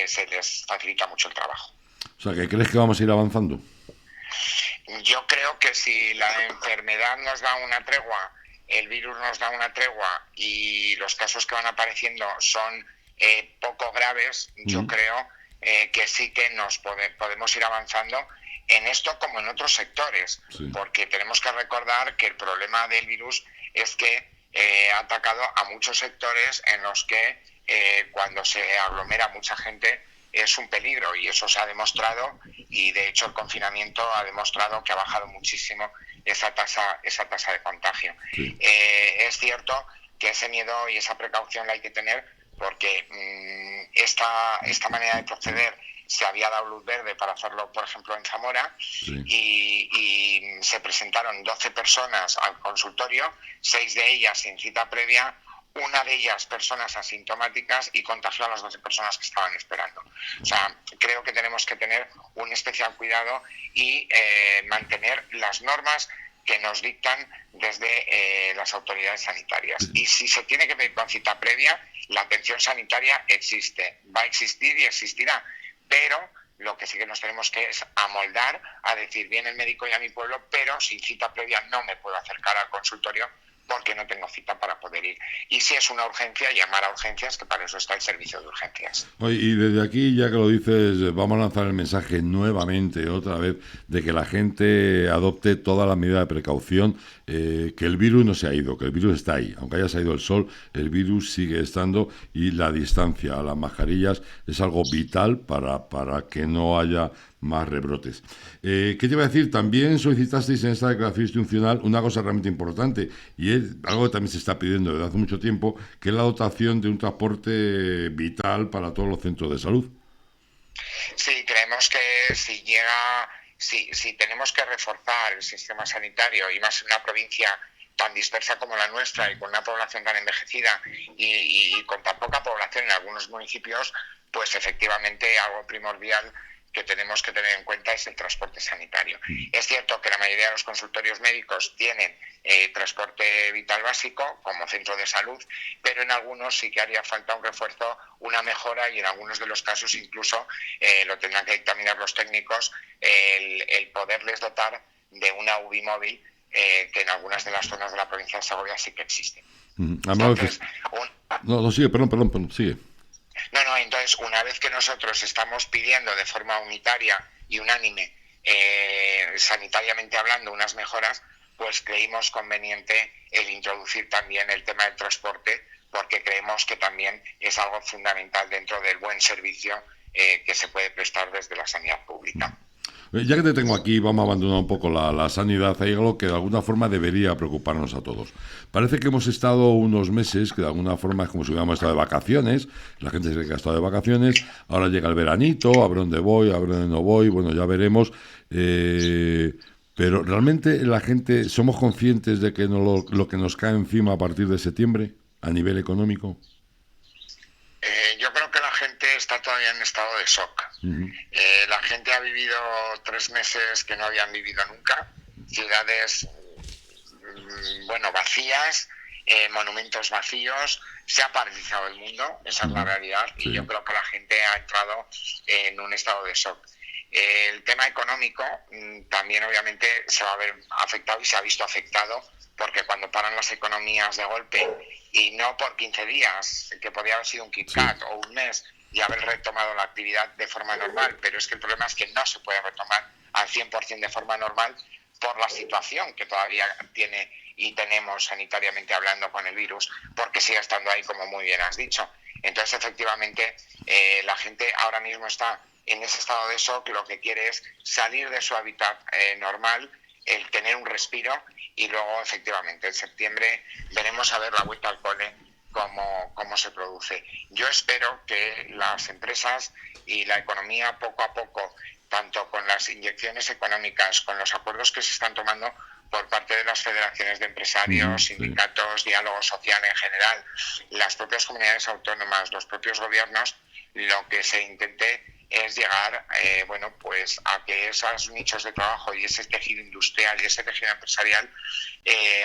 Speaker 9: se les facilita mucho el trabajo.
Speaker 2: O sea, ¿que crees que vamos a ir avanzando?
Speaker 9: Yo creo que si la enfermedad nos da una tregua, el virus nos da una tregua y los casos que van apareciendo son poco graves, yo creo que sí que nos podemos ir avanzando en esto como en otros sectores, porque tenemos que recordar que el problema del virus es que ha atacado a muchos sectores en los que cuando se aglomera mucha gente es un peligro, y eso se ha demostrado, y de hecho el confinamiento ha demostrado que ha bajado muchísimo esa tasa de contagio. Es cierto que ese miedo y esa precaución la hay que tener, porque esta manera de proceder se había dado luz verde para hacerlo, por ejemplo, en Zamora, y se presentaron 12 personas al consultorio, 6 de ellas sin cita previa, una de ellas personas asintomáticas, y contagió a las 12 personas que estaban esperando. O sea, creo que tenemos que tener un especial cuidado y mantener las normas que nos dictan desde las autoridades sanitarias. Y si se tiene que pedir con cita previa, la atención sanitaria existe, va a existir y existirá, pero lo que sí que nos tenemos que es amoldar a decir, viene el médico y a mi pueblo, pero sin cita previa no me puedo acercar al consultorio porque no tengo cita para poder ir. Y si es una urgencia, llamar a urgencias, que para eso está el servicio de urgencias.
Speaker 2: Oye, y desde aquí, ya que lo dices, vamos a lanzar el mensaje nuevamente, otra vez, de que la gente adopte todas las medidas de precaución, que el virus no se ha ido, que el virus está ahí. Aunque haya salido el sol, el virus sigue estando, y la distancia, las mascarillas, es algo vital para que no haya más rebrotes. ¿Qué te iba a decir? También solicitasteis en esta declaración institucional una cosa realmente importante, y es algo que también se está pidiendo desde hace mucho tiempo, que es la dotación de un transporte vital para todos los centros de salud.
Speaker 9: Sí, creemos que si tenemos que reforzar el sistema sanitario, y más en una provincia tan dispersa como la nuestra y con una población tan envejecida y con tan poca población en algunos municipios, pues efectivamente algo primordial que tenemos que tener en cuenta es el transporte sanitario. Es cierto que la mayoría de los consultorios médicos tienen transporte vital básico como centro de salud, pero en algunos sí que haría falta un refuerzo, una mejora, y en algunos de los casos incluso lo tendrán que dictaminar los técnicos, el poderles dotar de una UBI móvil, que en algunas de las zonas de la provincia de Segovia sí que existen. Entonces,
Speaker 2: sigue, perdón, sigue.
Speaker 9: Entonces, una vez que nosotros estamos pidiendo de forma unitaria y unánime, sanitariamente hablando, unas mejoras, pues creímos conveniente el introducir también el tema del transporte, porque creemos que también es algo fundamental dentro del buen servicio que se puede prestar desde la sanidad pública.
Speaker 2: Ya que te tengo aquí, vamos a abandonar un poco la sanidad. Hay algo que de alguna forma debería preocuparnos a todos. Parece que hemos estado unos meses, que de alguna forma es como si hubiéramos estado de vacaciones. La gente se cree que ha estado de vacaciones. Ahora llega el veranito, a ver dónde voy, a ver dónde no voy. Bueno, ya veremos. Pero realmente la gente, ¿somos conscientes de que lo que nos cae encima a partir de septiembre, a nivel económico?
Speaker 9: Yo creo que la gente está todavía en estado de shock. La gente ha vivido 3 meses que no habían vivido nunca. Ciudades, vacías, monumentos vacíos. Se ha paralizado el mundo, esa es la realidad. Sí. Y yo creo que la gente ha entrado en un estado de shock. El tema económico también obviamente se va a ver afectado y se ha visto afectado, porque cuando paran las economías de golpe, y no por 15 días, que podría haber sido un KitKat o un mes, y haber retomado la actividad de forma normal, pero es que el problema es que no se puede retomar al 100% de forma normal por la situación que todavía tiene y tenemos sanitariamente hablando con el virus, porque sigue estando ahí, como muy bien has dicho. Entonces, efectivamente, la gente ahora mismo está en ese estado de shock, lo que quiere es salir de su hábitat normal, el tener un respiro, y luego efectivamente en septiembre veremos a ver la vuelta al cole cómo se produce. Yo espero que las empresas y la economía poco a poco, tanto con las inyecciones económicas, con los acuerdos que se están tomando por parte de las federaciones de empresarios, sindicatos, diálogo social en general, las propias comunidades autónomas, los propios gobiernos, lo que se intente es llegar a que esos nichos de trabajo y ese tejido industrial y ese tejido empresarial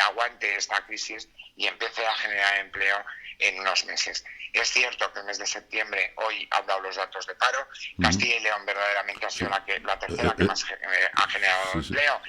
Speaker 9: aguante esta crisis y empiece a generar empleo en unos meses. Es cierto que el mes de septiembre, hoy han dado los datos de paro, Castilla y León verdaderamente ha sido la tercera que más ha generado empleo.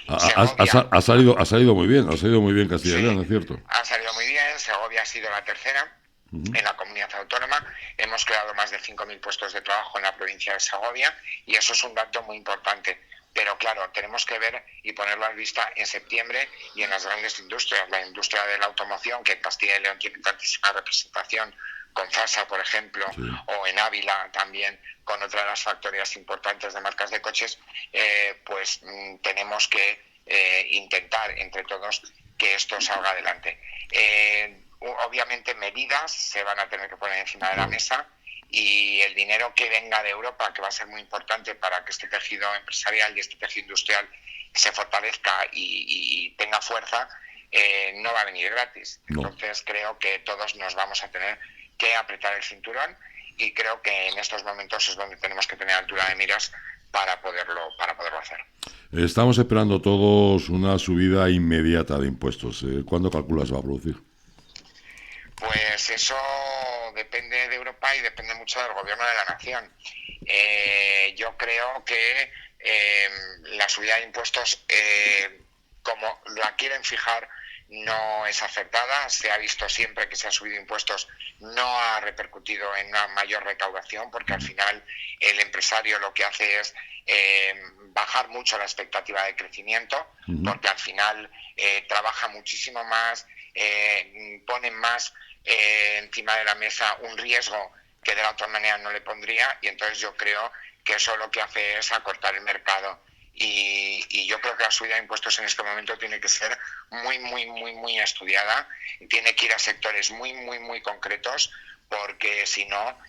Speaker 2: Ha salido muy bien Castilla y León, ¿es cierto?
Speaker 9: Ha salido muy bien, Segovia ha sido la tercera. En la comunidad autónoma hemos creado más de 5.000 puestos de trabajo en la provincia de Segovia, y eso es un dato muy importante. Pero claro, tenemos que ver y ponerlo a vista en septiembre y en las grandes industrias. La industria de la automoción, que en Castilla y León tiene tantísima representación, con FASA, por ejemplo, o en Ávila también, con otra de las factorías importantes de marcas de coches, tenemos que intentar entre todos que esto salga adelante. Obviamente medidas se van a tener que poner encima de la mesa, y el dinero que venga de Europa, que va a ser muy importante para que este tejido empresarial y este tejido industrial se fortalezca y tenga fuerza, no va a venir gratis. Entonces creo que todos nos vamos a tener que apretar el cinturón, y creo que en estos momentos es donde tenemos que tener altura de miras para poderlo hacer.
Speaker 2: Estamos esperando todos una subida inmediata de impuestos. ¿Cuándo calculas va a producir?
Speaker 9: Pues eso depende de Europa y depende mucho del gobierno de la nación. Yo creo que la subida de impuestos, como la quieren fijar, no es acertada. Se ha visto siempre que se ha subido impuestos, no ha repercutido en una mayor recaudación, porque al final el empresario lo que hace es bajar mucho la expectativa de crecimiento, porque al final trabaja muchísimo más, ponen más encima de la mesa un riesgo que de la otra manera no le pondría, y entonces yo creo que eso lo que hace es acortar el mercado, y yo creo que la subida de impuestos en este momento tiene que ser muy estudiada, tiene que ir a sectores muy concretos, porque si no,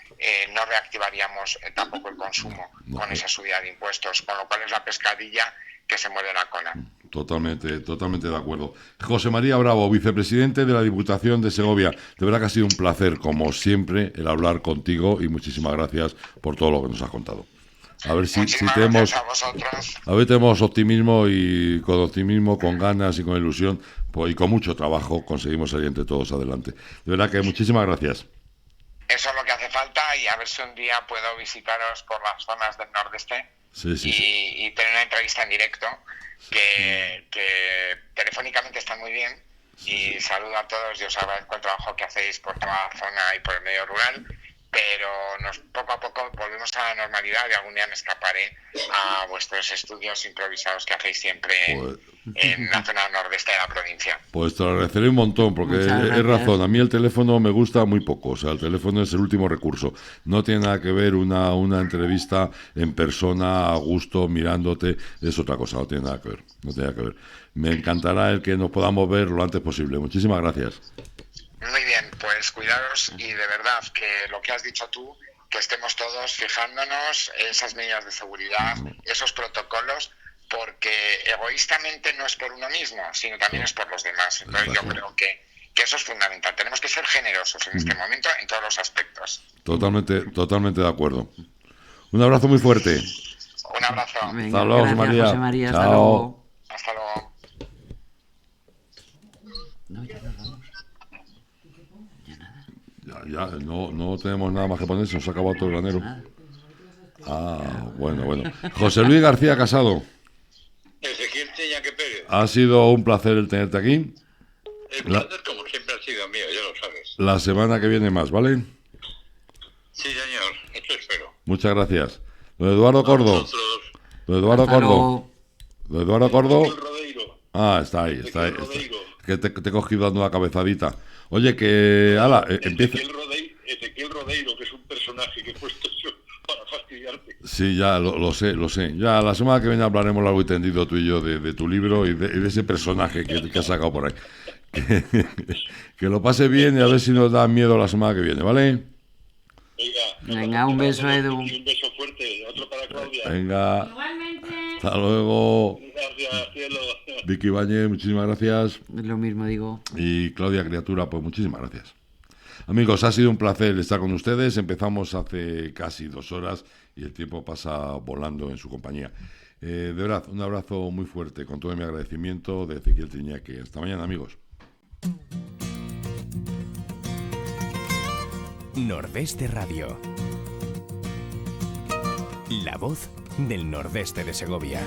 Speaker 9: no reactivaríamos tampoco el consumo con esa subida de impuestos, con lo cual es la pescadilla que se muerde la cola.
Speaker 2: Totalmente de acuerdo. José María Bravo, vicepresidente de la Diputación de Segovia. De verdad que ha sido un placer, como siempre, el hablar contigo y muchísimas gracias por todo lo que nos has contado. A ver si tenemos, tenemos optimismo y con ganas y con ilusión pues, y con mucho trabajo conseguimos salir entre todos adelante. De verdad que muchísimas gracias.
Speaker 9: Eso es lo que hace falta y a ver si un día puedo visitaros por las zonas del nordeste y tener una entrevista en directo que telefónicamente está muy bien y saludo a todos y os agradezco el trabajo que hacéis por toda la zona y por el medio rural, pero poco a poco volvemos a la normalidad y algún día me escaparé a vuestros estudios improvisados que hacéis siempre en la zona nordeste de la provincia.
Speaker 2: Pues te lo agradeceré un montón, porque es razón, a mí el teléfono me gusta muy poco, o sea, el teléfono es el último recurso, no tiene nada que ver una entrevista en persona, a gusto, mirándote, es otra cosa, no tiene nada que ver. Me encantará el que nos podamos ver lo antes posible. Muchísimas gracias.
Speaker 9: Muy bien, pues cuidaros y de verdad que lo que has dicho tú, que estemos todos fijándonos esas medidas de seguridad, esos protocolos, porque egoístamente no es por uno mismo, sino también es por los demás. Entonces yo creo que eso es fundamental. Tenemos que ser generosos en este momento en todos los aspectos.
Speaker 2: Totalmente de acuerdo. Un abrazo muy fuerte.
Speaker 9: Un abrazo.
Speaker 3: Venga,
Speaker 2: hasta luego,
Speaker 3: gracias, José María. Hasta
Speaker 2: Chao.
Speaker 3: luego.
Speaker 9: Hasta luego.
Speaker 3: No, ya nos vamos.
Speaker 2: Ya, no tenemos nada más que poner, se nos ha acabado todo el granero. Bueno. José Luis García Casado.
Speaker 8: Ezequiel Cheñaque Pérez.
Speaker 2: Ha sido un placer el tenerte aquí.
Speaker 8: El placer, como siempre, ha sido mío, ya lo sabes.
Speaker 2: La semana que viene más, ¿vale?
Speaker 8: Sí, señor, eso espero.
Speaker 2: Muchas gracias. Don Eduardo Cordo. Don Eduardo Cordo. Está ahí. Que te he cogido dando una cabezadita. Oye, que... empieza...
Speaker 7: Ezequiel Rodeiro, que es un personaje que he puesto yo para fastidiarte.
Speaker 2: Sí, ya lo sé. Ya la semana que viene hablaremos largo y tendido tú y yo de tu libro y de ese personaje que has sacado por ahí. Que lo pase bien y a ver si nos da miedo la semana que viene, ¿vale?
Speaker 3: Venga, un beso, Edu.
Speaker 7: Un beso fuerte, otro para Claudia.
Speaker 2: Venga.
Speaker 5: Igualmente.
Speaker 2: Hasta luego.
Speaker 7: Gracias, cielo.
Speaker 2: Vicky Bañez, muchísimas gracias.
Speaker 3: Lo mismo digo.
Speaker 2: Y Claudia Criatura, pues muchísimas gracias. Amigos, ha sido un placer estar con ustedes. Empezamos hace casi 2 horas y el tiempo pasa volando en su compañía. De verdad, un abrazo muy fuerte, con todo mi agradecimiento de Ezequiel Cheñaque. Hasta mañana, amigos.
Speaker 10: Nordeste Radio. La voz del nordeste de Segovia.